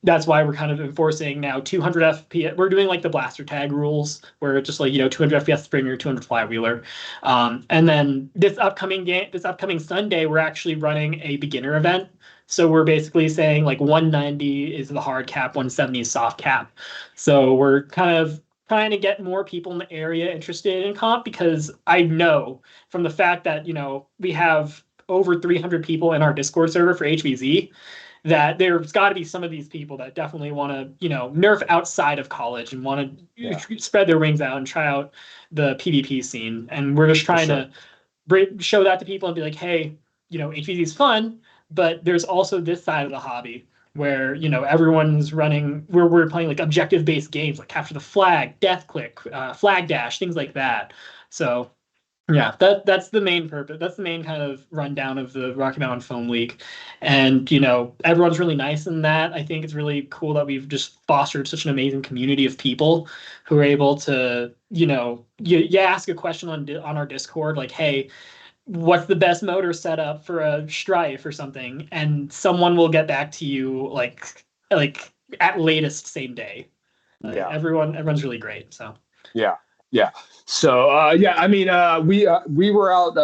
that's why we're kind of enforcing now 200 FPS. We're doing like the blaster tag rules where it's just like 200 FPS Springer, 200 Flywheeler. And then this upcoming Sunday, we're actually running a beginner event. So we're basically saying like 190 is the hard cap, 170 is soft cap. So we're kind of trying to get more people in the area interested in comp, because I know from the fact that we have over 300 people in our Discord server for HVZ, that there's got to be some of these people that definitely want to, Nerf outside of college and want to spread their wings out and try out the PvP scene. And we're just trying to show that to people and be like, hey, HVZ is fun, but there's also this side of the hobby where, everyone's running, where we're playing like objective-based games, like Capture the Flag, Death Click, Flag Dash, things like that. So yeah, that's the main purpose. That's the main kind of rundown of the Rocky Mountain Phone League. And, everyone's really nice in that. I think it's really cool that we've just fostered such an amazing community of people who are able to, you ask a question on our Discord, like, hey, what's the best motor setup for a Strife or something? And someone will get back to you like at latest same day. Yeah. Everyone's really great. So Yeah, yeah. So yeah, I mean, we were out,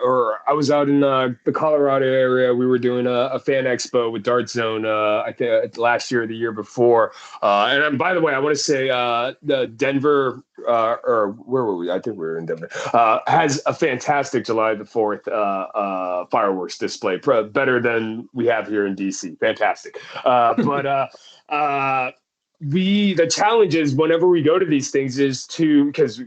or I was out in the Colorado area. We were doing a fan expo with Dart Zone. I think last year or the year before. And by the way, I want to say the Denver, or where were we? I think we were in Denver. Has a fantastic July the 4th fireworks display, better than we have here in DC. Fantastic. But the challenge is whenever we go to these things is to, because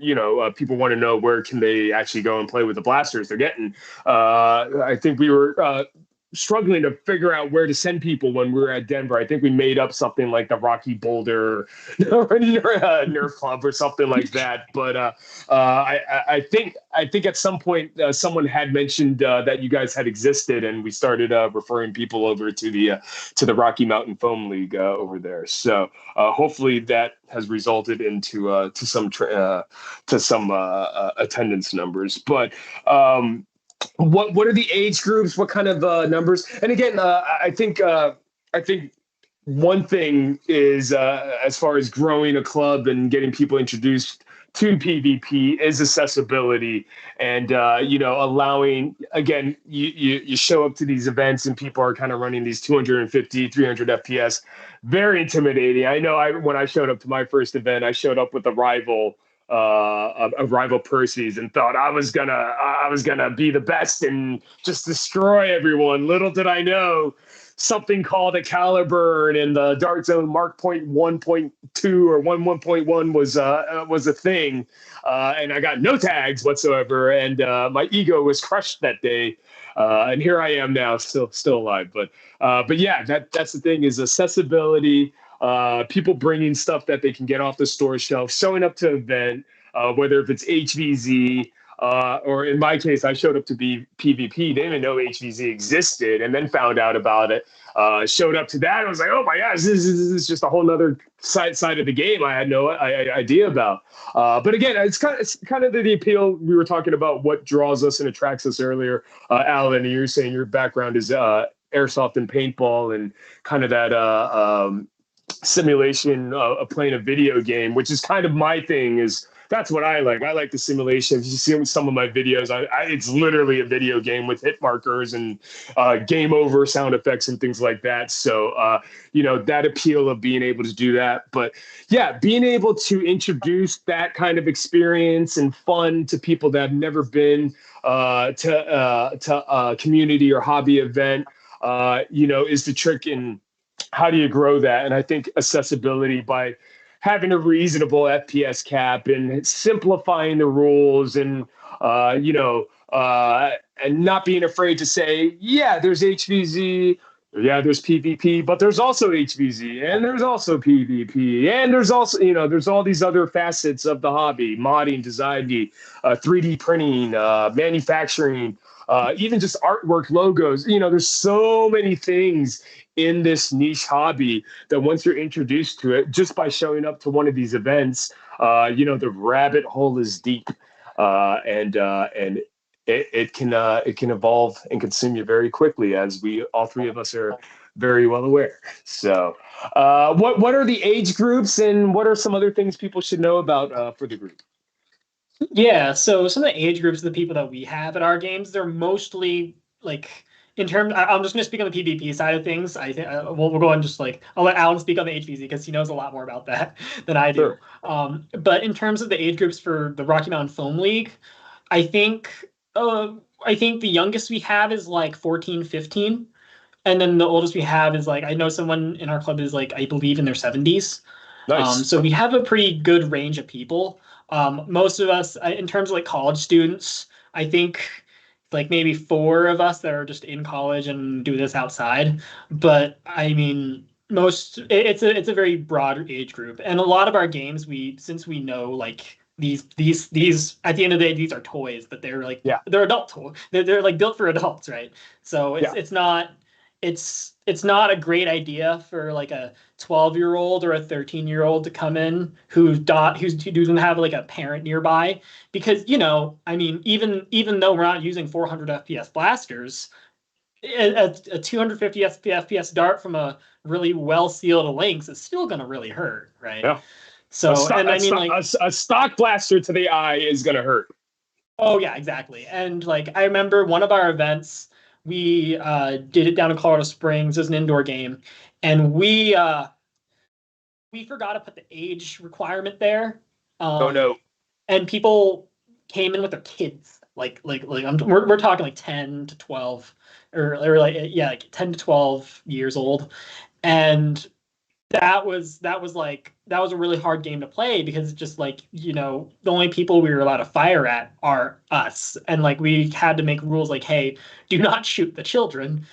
people want to know where can they actually go and play with the blasters they're getting. I think we were struggling to figure out where to send people when we were at Denver. I think we made up something like the Rocky Boulder Nerf Club or something like that. But I think at some point someone had mentioned that you guys had existed, and we started referring people over to the Rocky Mountain Foam League over there. So hopefully that has resulted into to some attendance numbers. But what are the age groups? What kind of numbers? And again, I think one thing is as far as growing a club and getting people introduced to PvP is accessibility, and allowing, again, you show up to these events and people are kind of running these 250 300 FPS, very intimidating. I know when I showed up to my first event, I showed up with a rival Percy's and thought I was gonna be the best and just destroy everyone. Little did I know something called a caliber and the Dart Zone Mark Point 1.2 or 1.1 was a thing, and I got no tags whatsoever, and my ego was crushed that day. And here I am now, still alive. But yeah, that's the thing, is accessibility. People bringing stuff that they can get off the store shelf, showing up to an event, whether if it's HVZ, or in my case, I showed up to be PvP. They didn't know HVZ existed, and then found out about it. Showed up to that, and I was like, oh my gosh, this is just a whole nother side of the game I had no idea about. But again, it's kind of the appeal. We were talking about what draws us and attracts us earlier, Alan. And you're saying your background is airsoft and paintball, and kind of that simulation of playing a video game, which is kind of my thing. Is That's what I like. I like the simulation. If you see some of my videos, it's literally a video game with hit markers and game over sound effects and things like that. So, that appeal of being able to do that. But yeah, being able to introduce that kind of experience and fun to people that have never been to a community or hobby event, is the trick in how do you grow that. And I think accessibility, by having a reasonable FPS cap and simplifying the rules, and and not being afraid to say, yeah, there's HVZ, yeah, there's PvP, but there's also HVZ, and there's also PvP, and there's also, there's all these other facets of the hobby: modding, designing, 3D printing, manufacturing, even just artwork, logos. There's so many things in this niche hobby that once you're introduced to it, just by showing up to one of these events, the rabbit hole is deep, and it can evolve and consume you very quickly, as we all three of us are very well aware. So, what are the age groups, and what are some other things people should know about for the group? yeah, so some of the age groups of the people that we have at our games, they're mostly like, in terms. I'm just going to speak on the PvP side of things. I think we'll go on, just like, I'll let Alan speak on the HVZ because he knows a lot more about that than I do. Sure. But in terms of the age groups for the Rocky Mountain Foam League, I think I think the youngest we have is like 14, 15. And then the oldest we have is like, I know someone in our club is like, I believe, in their 70s. Nice. So we have a pretty good range of people. Most of us, in terms of like college students, I think like maybe four of us that are just in college and do this outside. But I mean, it's a very broad age group, and a lot of our games, since we know like these at the end of the day, these are toys, but they're like, Yeah. they're adult toys. They're like built for adults, right? So Yeah. it's not a great idea for like a 12-year-old or a 13-year-old to come in who doesn't have like a parent nearby, because I mean, even though we're not using 400 FPS blasters, a 250 FPS dart from a really well sealed links, it's still going to really hurt, right? Yeah. So, and I mean, like, A stock blaster to the eye is going to hurt. oh yeah, exactly. And like, I remember one of our events, we did it down in Colorado Springs as an indoor game, and we forgot to put the age requirement there. Oh, Um, no. and people came in with their kids, we're talking like 10 to 12, or like, yeah, like 10 to 12 years old, and that was a really hard game to play because just like, you know, the only people we were allowed to fire at are us, and like we had to make rules like, hey, do not shoot the children.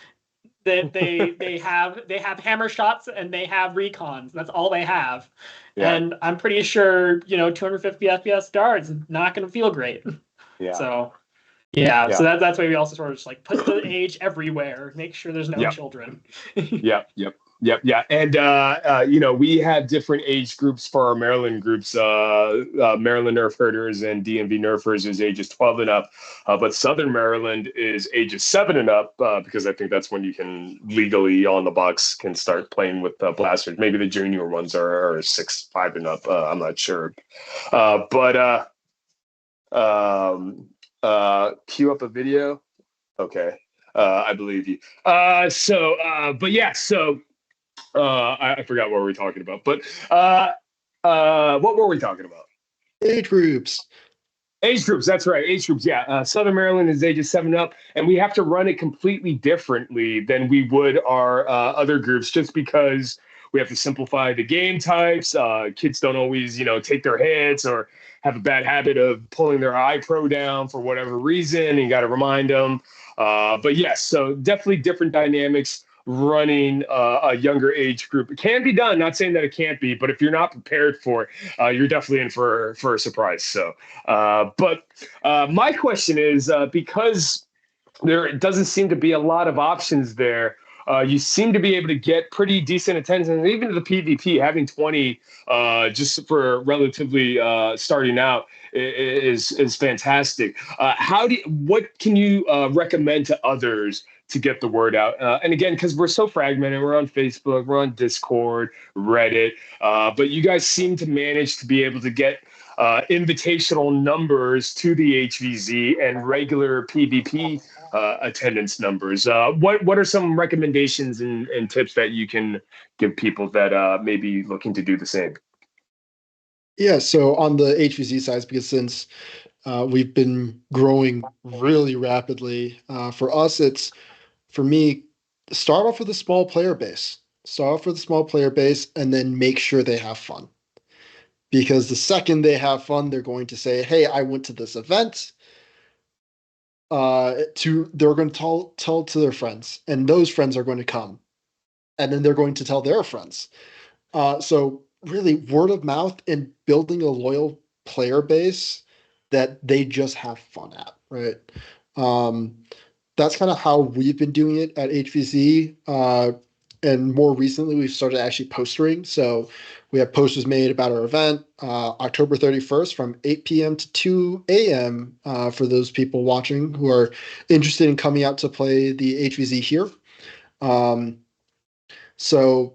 They have hammer shots and they have recons. That's all they have. Yeah. And I'm pretty sure, you know, 250 FPS darts not going to feel great. Yeah. So yeah, Yeah. so that's why we also sort of just like put the age everywhere, make sure there's no Yep. children. Yeah. And, you know, we have different age groups for our Maryland groups. Maryland Nerf Herders and DMV Nerfers is ages 12 and up. But Southern Maryland is ages 7 and up, because I think that's when you can legally on the box can start playing with blasters. Maybe the junior ones are 6, 5 and up. I'm not sure. Cue up a video. Okay. I believe you. But yeah, so I forgot what we were talking about, but what were we talking about? Age groups. Age groups, that's right. Age groups, yeah. Southern Maryland is ages 7 up, and we have to run it completely differently than we would our other groups, just because we have to simplify the game types. Kids don't always, you know, take their hits or have a bad habit of pulling their eye pro down for whatever reason, and you got to remind them. But yes, so definitely different dynamics running a younger age group. It can be done, not saying that it can't be, but if you're not prepared for it, you're definitely in for a surprise. So, but my question is, because there doesn't seem to be a lot of options there, you seem to be able to get pretty decent attendance, and even the PvP having 20 just for relatively starting out is fantastic. What can you recommend to others to get the word out? And again, because we're so fragmented, we're on Facebook, we're on Discord, Reddit, but you guys seem to manage to be able to get invitational numbers to the HVZ and regular PvP attendance numbers. What are some recommendations and tips that you can give people that may be looking to do the same? Yeah, so on the HVZ side, because since we've been growing really rapidly, for me, start off with a small player base. Start off with a small player base and then make sure they have fun. Because the second they have fun, they're going to say, "Hey, I went to this event." They're going to tell to their friends, and those friends are going to come, and then they're going to tell their friends. So really, word of mouth and building a loyal player base that they just have fun at, right? Um, that's kind of how we've been doing it at HVZ. And more recently, we've started actually postering. So we have posters made about our event October 31st from 8 p.m. to 2 a.m. For those people watching who are interested in coming out to play the HVZ here. So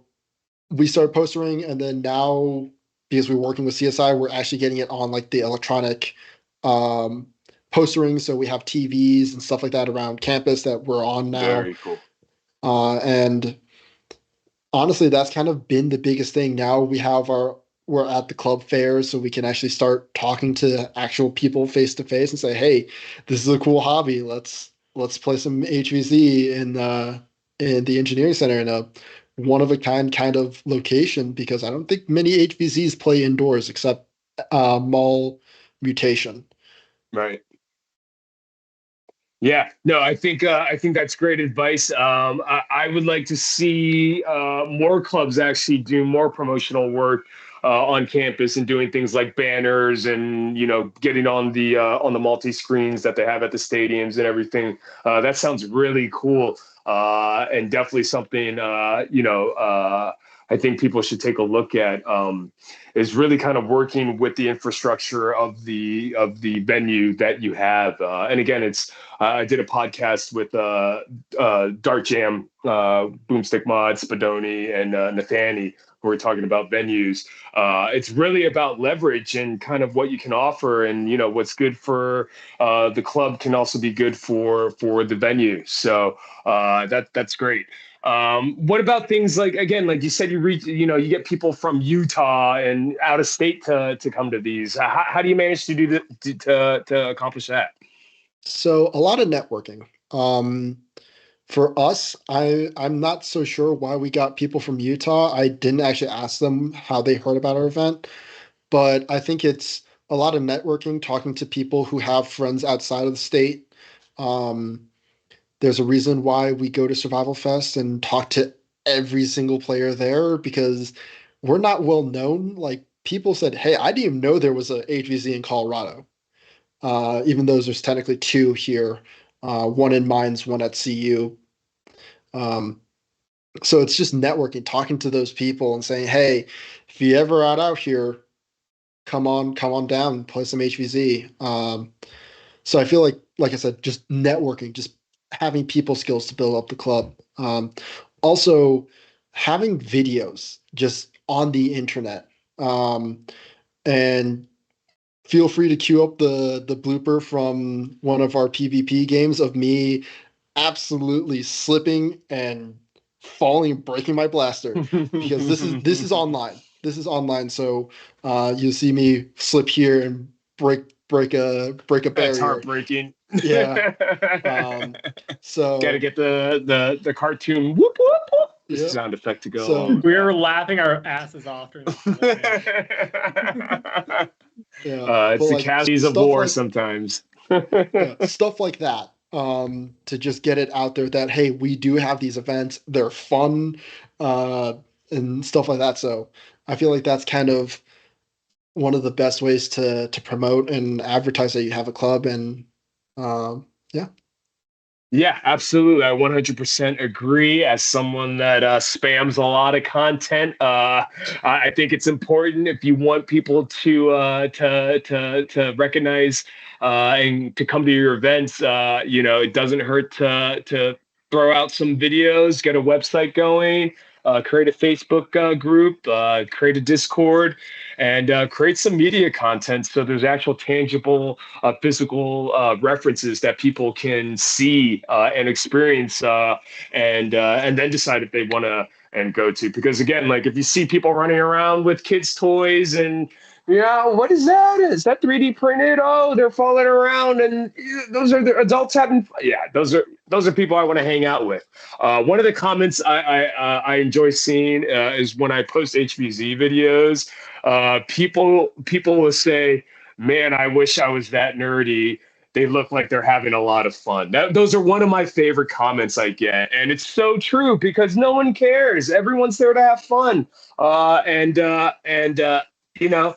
we started postering, and then now, because we're working with CSI, we're actually getting it on like the electronic postering. So we have TVs and stuff like that around campus that we're on now. Very cool. And honestly, that's kind of been the biggest thing. Now we're at the club fairs, so we can actually start talking to actual people face to face and say, "Hey, this is a cool hobby. Let's play some HVZ in the engineering center in a one of a kind of location," because I don't think many HVZs play indoors except Mall Mutation. Right. Yeah, no, I think that's great advice. I would like to see more clubs actually do more promotional work on campus and doing things like banners and, you know, getting on the multi screens that they have at the stadiums and everything. That sounds really cool, and definitely something I think people should take a look at, is really kind of working with the infrastructure of the venue that you have. And again, it's I did a podcast with Dart Jam, Boomstick Mod, Spadoni, and Nathani, who were talking about venues. It's really about leverage and kind of what you can offer, and what's good for the club can also be good for the venue. So that's great. What about things like, again, like you said, you get people from Utah and out of state to come to these. How do you manage to do that to accomplish that? So a lot of networking. For us, I'm not so sure why we got people from Utah. I didn't actually ask them how they heard about our event, but I think it's a lot of networking, talking to people who have friends outside of the state. Um, there's a reason why we go to Survival Fest and talk to every single player there because we're not well known. Like people said, "Hey, I didn't even know there was a HVZ in Colorado." Even though there's technically two here, one in Mines, one at CU. Um, so it's just networking, talking to those people and saying, "Hey, if you ever out here, come on down, play some HVZ." So I feel like I said, just networking, just having people skills to build up the club. Also, having videos just on the internet, and feel free to queue up the blooper from one of our PvP games of me absolutely slipping and falling, breaking my blaster because this is online. This is online, so you'll see me slip here and break a That's barrier. heartbreaking. Yeah. Um, Got to so get the cartoon whoop whoop whoop yeah. sound effect to go So along. We were laughing our asses off during yeah, It's but the like casualties of stuff war like sometimes. yeah, stuff like that. To just get it out there that hey, we do have these events. They're fun, uh, and stuff like that. So I feel like that's kind of one of the best ways to promote and advertise that you have a club. And yeah, Yeah, absolutely. I 100% agree. As someone that spams a lot of content, I think it's important if you want people to recognize and to come to your events. It doesn't hurt to throw out some videos, get a website going, create a Facebook group, create a Discord, and create some media content so there's actual tangible physical references that people can see and experience, and then decide if they want to and go to. Because again, like if you see people running around with kids' toys and what is that? Is that 3D printed? Oh, they're falling around, and those are the adults having. Yeah, those are people I want to hang out with. One of the comments I enjoy seeing is when I post HVZ videos. People will say, man, I wish I was that nerdy. They look like they're having a lot of fun. Those are one of my favorite comments I get. And it's so true because no one cares. Everyone's there to have fun. You know,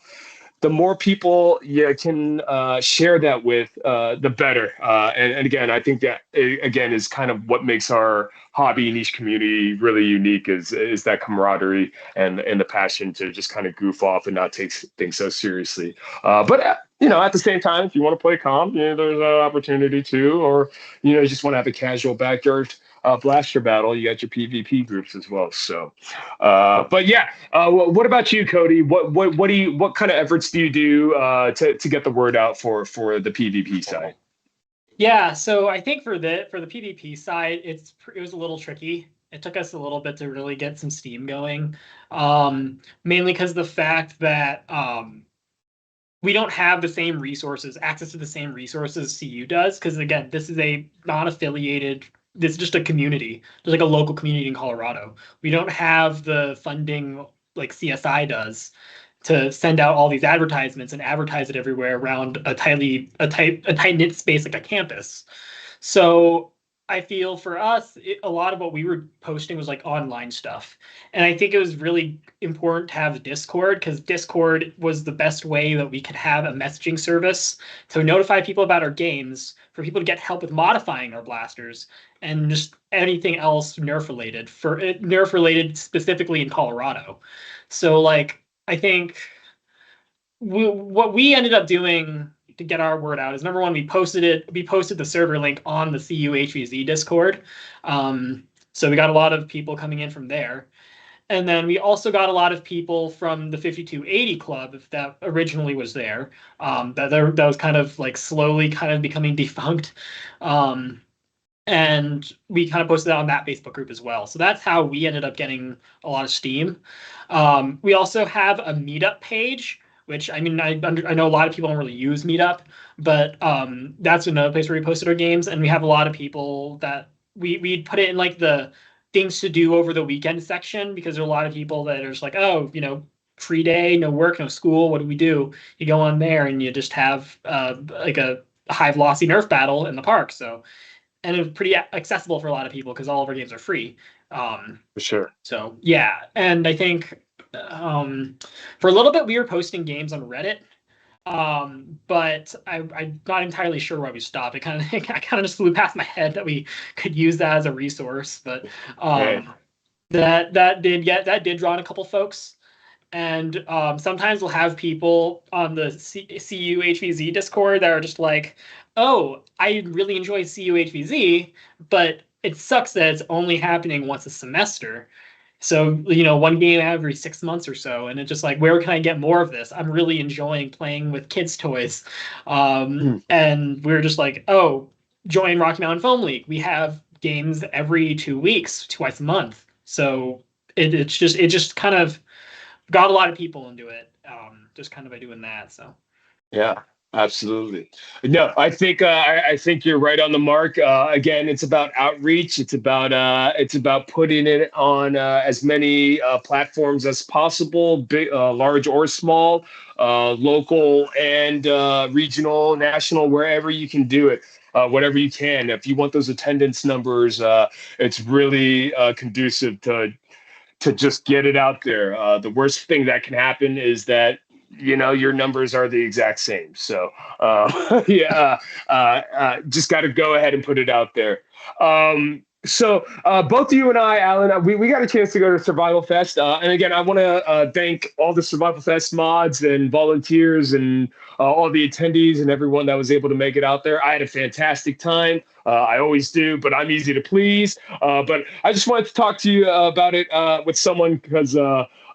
the more people you can share that with, the better. And again, I think that again is kind of what makes our hobby niche community really unique is that camaraderie and the passion to just kind of goof off and not take things so seriously. But at the same time, if you want to play comp, there's an opportunity too, or you just want to have a casual backyard blaster battle. You got your PvP groups as well. So, but yeah, what about you, Cody? What kind of efforts do you do to get the word out for the PvP side? Yeah, so I think for the PvP side, it was a little tricky. It took us a little bit to really get some steam going, mainly because the fact that we don't have the same resources, access to the same resources CU does. Because again, this is a non-affiliated. This is just a community, just like a local community in Colorado. We don't have the funding like CSI does to send out all these advertisements and advertise it everywhere around a tight knit space like a campus. So I feel for us, a lot of what we were posting was like online stuff. And I think it was really important to have Discord because Discord was the best way that we could have a messaging service to notify people about our games, for people to get help with modifying our blasters, and just anything else Nerf related, for Nerf related specifically in Colorado. So, like, I think what we ended up doing to get our word out is, number one, we posted the server link on the CUHVZ Discord. So we got a lot of people coming in from there. And then we also got a lot of people from the 5280 club that originally was there. That was kind of like slowly kind of becoming defunct. And we kind of posted that on that Facebook group as well. So that's how we ended up getting a lot of steam. We also have a meetup page, which, I mean, I know a lot of people don't really use Meetup, but that's another place where we posted our games, and we have a lot of people that we put it in like the things to do over the weekend section, because there are a lot of people that are just like, oh, free day, no work, no school, what do we do? You go on there and you just have like a high velocity Nerf battle in the park. So, and it's pretty accessible for a lot of people because all of our games are free. For sure. So yeah, and I think for a little bit we were posting games on Reddit, but I'm not entirely sure why we stopped. It kind of I kind of just flew past my head that we could use that as a resource, but Right. that did draw in a couple folks. And sometimes we'll have people on the CUHVZ Discord that are just like, oh, I really enjoy CUHVZ, but it sucks that it's only happening once a semester. So, one game every 6 months or so. And it's just like, where can I get more of this? I'm really enjoying playing with kids' toys. And we're just like, oh, join Rocky Mountain Foam League. We have games every 2 weeks, twice a month. So it just kind of got a lot of people into it, just kind of by doing that. So Yeah, absolutely. No, I think you're right on the mark. Again, it's about outreach. It's about putting it on as many platforms as possible, big, large or small, local and regional, national, wherever you can do it. Whatever you can. If you want those attendance numbers, it's really conducive to just get it out there. The worst thing that can happen is that your numbers are the exact same. So yeah, just got to go ahead and put it out there. So both you and I, Alan, we got a chance to go to Survival Fest, and again, I want to thank all the Survival Fest mods and volunteers and all the attendees and everyone that was able to make it out there. I had a fantastic time. I always do, but I'm easy to please. But I just wanted to talk to you about it with someone because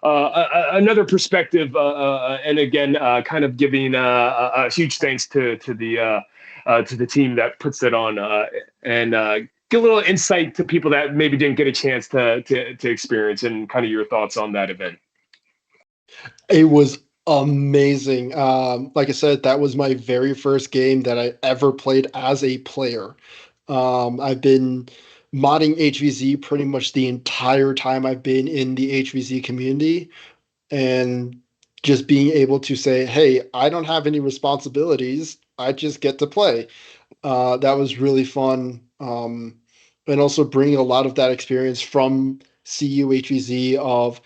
another perspective, and again, kind of giving a huge thanks to the team that puts it on, and get a little insight to people that maybe didn't get a chance to experience, and kind of your thoughts on that event. It was amazing. Like I said, that was my very first game that I ever played as a player. I've been modding HVZ pretty much the entire time I've been in the HVZ community, and just being able to say, hey, I don't have any responsibilities. I just get to play. That was really fun. And also bringing a lot of that experience from CUHVZ of,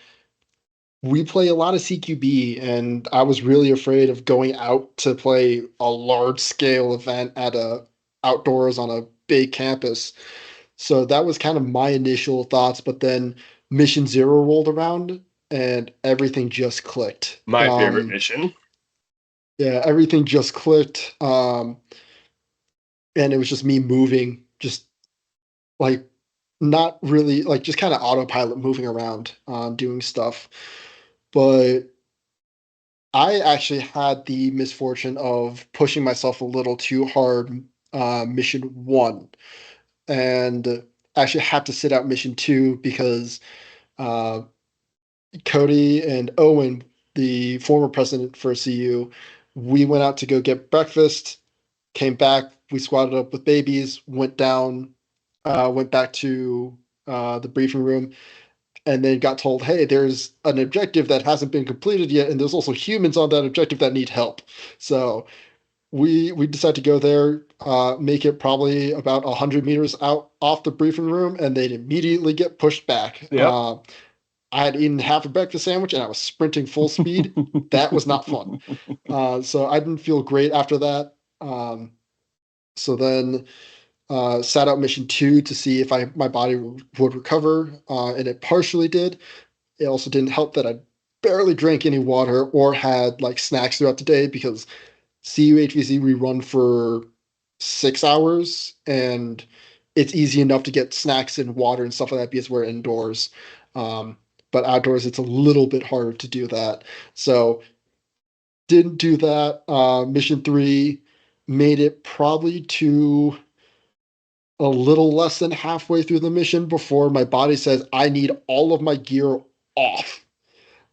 we play a lot of CQB, and I was really afraid of going out to play a large scale event at a outdoors on a big campus. So that was kind of my initial thoughts, but then Mission Zero rolled around and everything just clicked. My favorite mission. Yeah, everything just clicked. And it was just me moving, just like not really, like just kind of autopilot moving around, doing stuff. But I actually had the misfortune of pushing myself a little too hard, mission one, and actually had to sit out mission two because uh, Cody and Owen, the former president for CU, we went out to go get breakfast, came back, we squatted up with babies, went down, went back to the briefing room, and then got told, hey, there's an objective that hasn't been completed yet, and there's also humans on that objective that need help. So we decided to go there, make it probably about 100 meters out off the briefing room, and they'd immediately get pushed back. Yep. I had eaten half a breakfast sandwich and I was sprinting full speed. That was not fun. So I didn't feel great after that. So then sat out mission 2 to see if my body would recover, and it partially did. It also didn't help that I barely drank any water or had like snacks throughout the day because CUHVZ we run for 6 hours, and it's easy enough to get snacks and water and stuff like that because we're indoors. Um, but outdoors, it's a little bit harder to do that. So didn't do that. Mission 3 made it probably to a little less than halfway through the mission before my body says I need all of my gear off.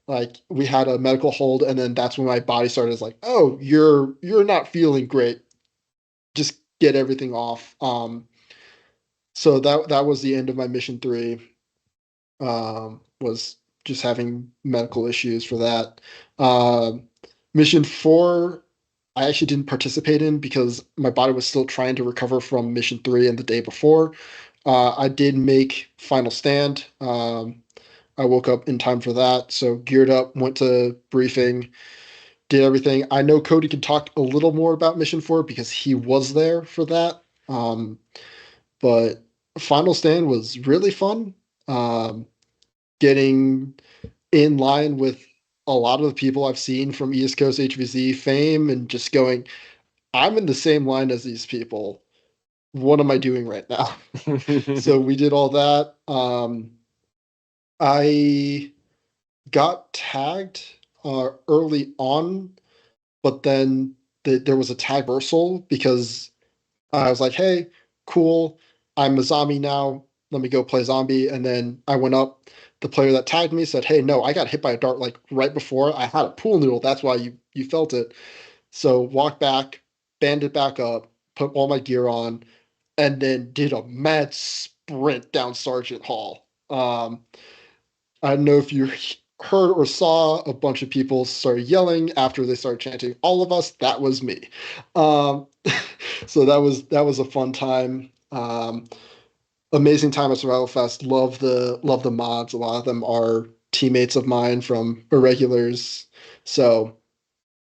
Like we had a medical hold, and then that's when my body started like, oh, you're not feeling great. Just get everything off. So that was the end of my mission 3. Was just having medical issues for that. Mission 4, I actually didn't participate in because my body was still trying to recover from mission 3 and the day before. I did make final stand. I woke up in time for that, so geared up, went to briefing, did everything. I know Cody can talk a little more about mission 4 because he was there for that. But final stand was really fun. Getting in line with a lot of the people I've seen from East Coast HVZ fame and just going, I'm in the same line as these people. What am I doing right now? So we did all that. I got tagged early on, but then there was a tag reversal because I was like, hey, cool, I'm a zombie now. Let me go play zombie. And then I went up. The player that tagged me said, hey, no, I got hit by a dart like right before. I had a pool noodle. That's why you felt it. So walked back, banded back up, put all my gear on, and then did a mad sprint down Sergeant Hall. I don't know if you heard or saw a bunch of people start yelling after they started chanting all of us. That was me. um, so that was a fun time. Amazing time at Survival Fest. Love the mods. A lot of them are teammates of mine from irregulars. So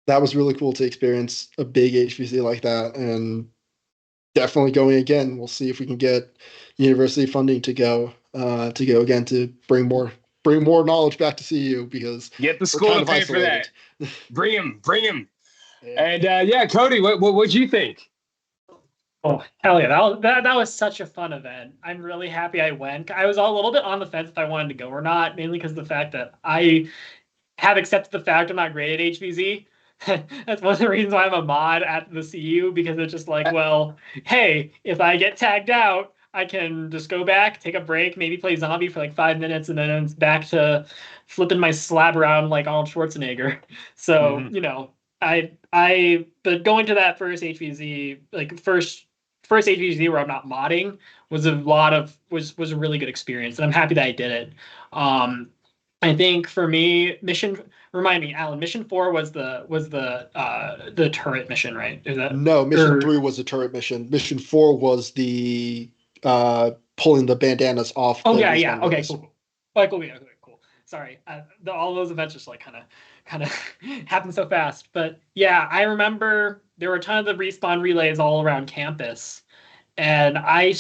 that was really cool to experience a big HVC like that, and definitely going again. We'll see if we can get university funding to go again to bring more knowledge back to CU because Get the we're school kind to of pay for that. isolated. Bring him. Yeah. And yeah, Cody, what'd you think? Oh, hell yeah. That was such a fun event. I'm really happy I went. I was a little bit on the fence if I wanted to go or not, mainly because of the fact that I have accepted the fact I'm not great at HVZ. That's one of the reasons why I'm a mod at the CU, because it's just like, well, hey, if I get tagged out, I can just go back, take a break, maybe play zombie for like 5 minutes, and then it's back to flipping my slab around like Arnold Schwarzenegger. So, Mhm. but going to that first HVZ, like first HVZ where I'm not modding was a really good experience, and I'm happy that I did it. I think for me, remind me, Alan, mission 4 was the turret mission, right? Is that No, mission or 3 was the turret mission. Mission 4 was the pulling the bandanas off oh the yeah, yeah. respawn Okay, relays. cool, cool. Like, cool, yeah, okay, cool. Sorry, all those events just like kind of happened so fast. But yeah, I remember there were a ton of the respawn relays all around campus. And I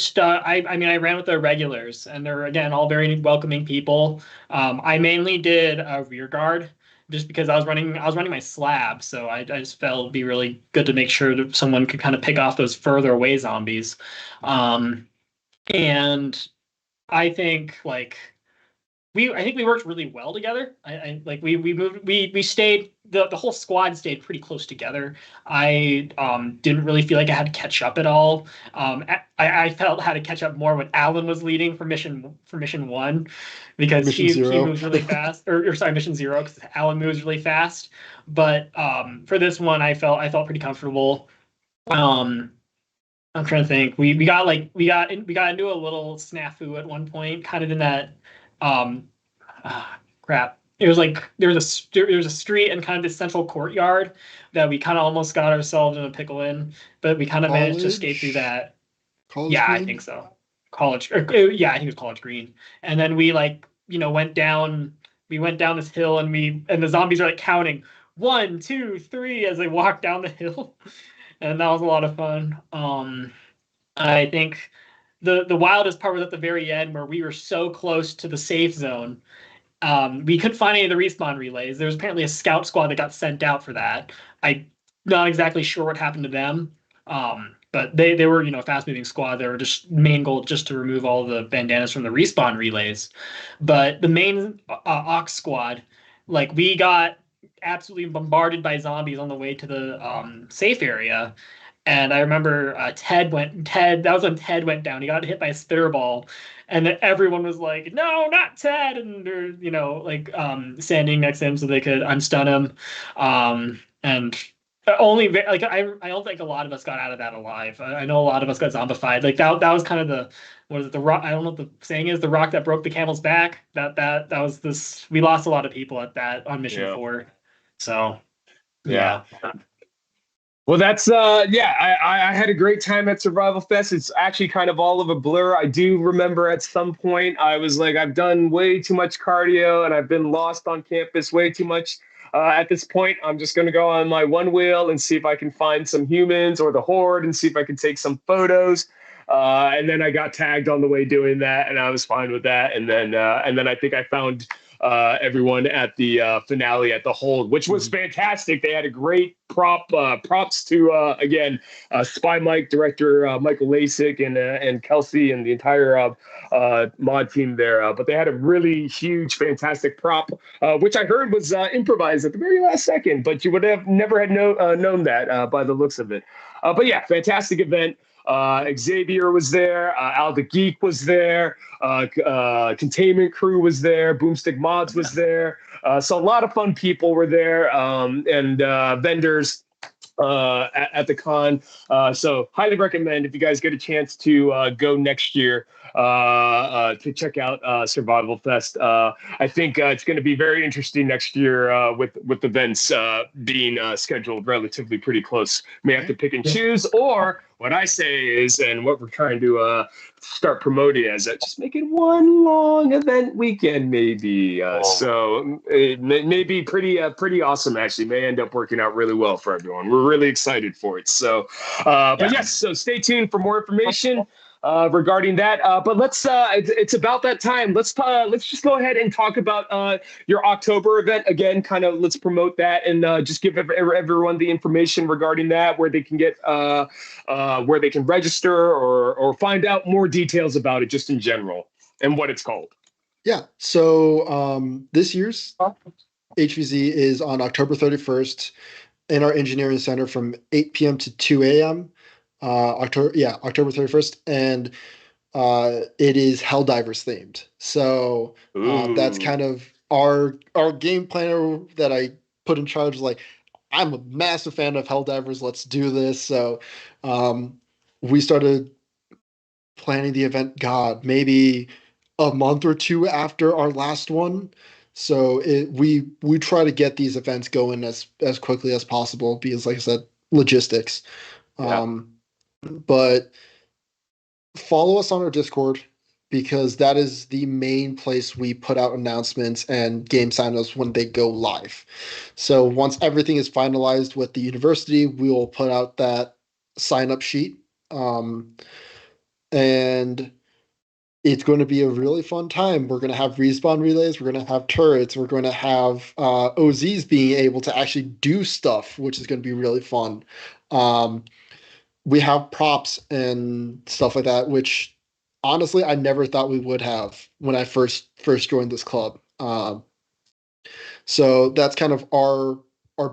ran with the regulars, and they're again all very welcoming people. I mainly did a rear guard just because I was running my slab, so I just felt it'd be really good to make sure that someone could kind of pick off those further away zombies. And I think like I think we worked really well together. I like we moved we stayed the whole squad stayed pretty close together. I didn't really feel like I had to catch up at all. I felt I had to catch up more when Alan was leading for mission 1 because Mission he 0. moves really fast, or sorry, mission 0 because Alan moves really fast. But for this one, I felt pretty comfortable. Um, I'm trying to think. We got into a little snafu at one point, kind of in that um crap. it was like there was a street and kind of this central courtyard that we kind of almost got ourselves in a pickle in, but we kind of managed to escape through College, that. College Yeah, I think Green. so. College, yeah, I think it was College Green. And then we like, went down. We went down this hill, and the zombies are like counting 1, 2, 3 as they walk down the hill, and that was a lot of fun. I think the wildest part was at the very end where we were so close to the safe zone. We couldn't find any of the respawn relays. There was apparently a scout squad that got sent out for that. I'm not exactly sure what happened to them. But they were, fast moving squad. They were just main goal just to remove all the bandanas from the respawn relays. But the main Ox squad, like we got absolutely bombarded by zombies on the way to the safe area. And I remember that was when Ted went down. He got hit by a spitter ball, and then everyone was like, "No, not Ted!" And they're like standing next to him so they could unstun him. And only like I don't think a lot of us got out of that alive. I know a lot of us got zombified. Like that was kind of the what is it, the rock? I don't know what the saying is, the rock that broke the camel's back. That was this. We lost a lot of people at that on mission Yeah. 4. So Yeah. yeah. Well, that's yeah. I had a great time at Survival Fest. It's actually kind of all of a blur. I do remember at some point I was like, I've done way too much cardio and I've been lost on campus way too much. At this point, I'm just going to go on my one wheel and see if I can find some humans or the horde and see if I can take some photos. And then I got tagged on the way doing that, and I was fine with that. And then I think I found everyone at the finale at the hold, which was fantastic. They had a great props to again Spy Mike, director Michael Lasik, and Kelsey and the entire mod team there. But they had a really huge, fantastic prop, which I heard was improvised at the very last second. But you would have never had known that by the looks of it. But yeah, fantastic event. Xavier was there. Al the Geek was there. Containment Crew was there. Boomstick Mods was there. So a lot of fun people were there, and vendors at the con. So highly recommend if you guys get a chance to go next year to check out Survival Fest. I think it's going to be very interesting next year with events being scheduled relatively pretty close. May have to pick and choose, or what I say is, and what we're trying to start promoting is that just make it one long event weekend, maybe. So it may be pretty awesome. Actually, may end up working out really well for everyone. We're really excited for it. So, but yes, so stay tuned for more information regarding that. But it's about that time. Let's just go ahead and talk about your October event again. Kind of let's promote that and just give everyone the information regarding that, where they can get where they can register or find out more details about it just in general and what it's called. Yeah. So this year's HVZ is on October 31st in our engineering center from 8 p.m. to 2 a.m. October 31st, and it is Helldivers themed. So that's kind of our game planner that I put in charge. Like, I'm a massive fan of Helldivers. Let's do this. So we started planning the event. God, maybe a month or two after our last one. So we try to get these events going as quickly as possible because, like I said, logistics. Yeah. But follow us on our Discord because that is the main place we put out announcements and game signups when they go live. So once everything is finalized with the university, we will put out that sign up sheet. And it's going to be a really fun time. We're going to have respawn relays. We're going to have turrets. We're going to have OZs being able to actually do stuff, which is going to be really fun. We have props and stuff like that, which honestly I never thought we would have when I first joined this club. So that's kind of our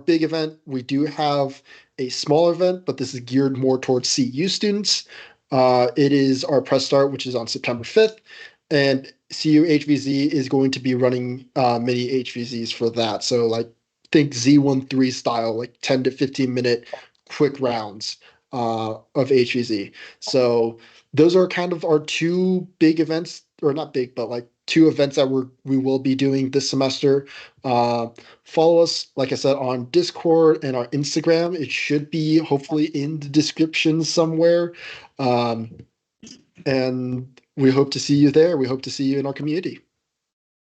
big event. We do have a small event, but this is geared more towards CU students. It is our press start, which is on September 5th, and CU HVZ is going to be running mini HVZs for that. So like think Z13 style, like 10 to 15 minute quick rounds of HVZ. So those are kind of our two big events, or not big, but like 2 events that we will be doing this semester. Uh, Follow us, like I said, on Discord and our Instagram. It should be hopefully in the description somewhere. Um, and we hope to see you there. We hope to see you in our community.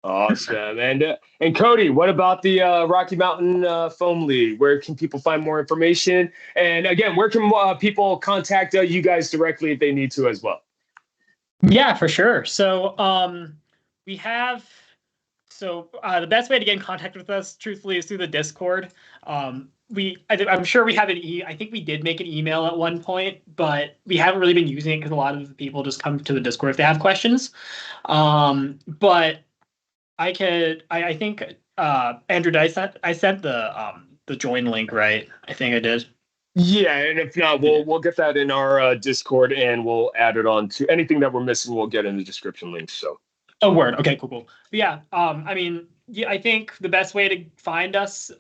Awesome. And Cody, what about the Rocky Mountain Foam League? Where can people find more information? And again, where can people contact you guys directly if they need to as well? Yeah, for sure. So we have the best way to get in contact with us, truthfully, is through the Discord. I'm sure we have I think we did make an email at one point, but we haven't really been using it because a lot of the people just come to the Discord if they have questions. But I think Andrew, I sent the join link, right? I think I did. Yeah, and if not, we'll get that in our Discord, and we'll add it on to anything that we're missing. We'll get in the description links. So. Oh, word. Okay, cool. But yeah, I mean, yeah, I think the best way to find us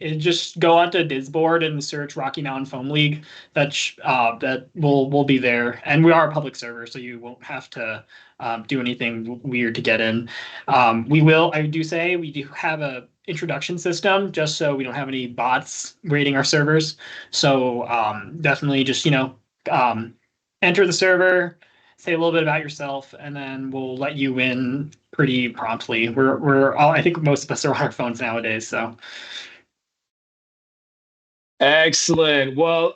is just go onto Disboard and search Rocky Mountain Foam League. That will be there, and we are a public server, so you won't have to do anything weird to get in. I do say we do have a introduction system just so we don't have any bots raiding our servers. So definitely just enter the server, say a little bit about yourself, and then we'll let you in pretty promptly. We're all, I think most of us are on our phones nowadays, so. Excellent. Well,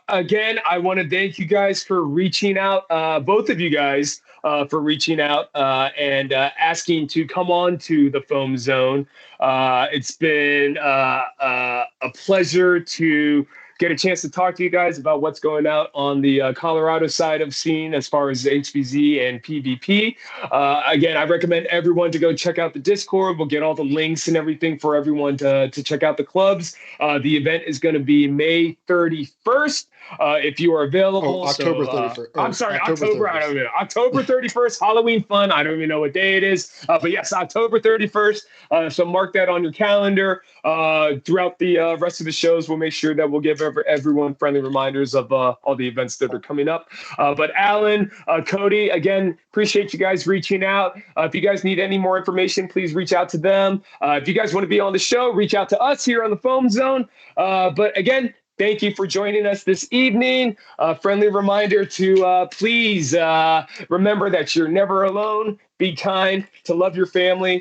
again, I want to thank you guys for reaching out, both of you guys, for reaching out and asking to come on to the Foam Zone. It's been a pleasure to get a chance to talk to you guys about what's going out on the Colorado side of scene as far as HVZ and PvP. Again, I recommend everyone to go check out the Discord. We'll get all the links and everything for everyone to check out the clubs. The event is going to be May 31st. If you are available. October 31st. I'm sorry, October. I don't know. October 31st, Halloween fun. I don't even know what day it is. But yes, October 31st. So mark that on your calendar. Throughout the rest of the shows, we'll make sure that we'll give everyone friendly reminders of all the events that are coming up. But Alan, Cody, again, appreciate you guys reaching out. If you guys need any more information, please reach out to them. If you guys want to be on the show, reach out to us here on the Foam Zone. But again, thank you for joining us this evening. Friendly reminder to please remember that you're never alone. Be kind, to love your family,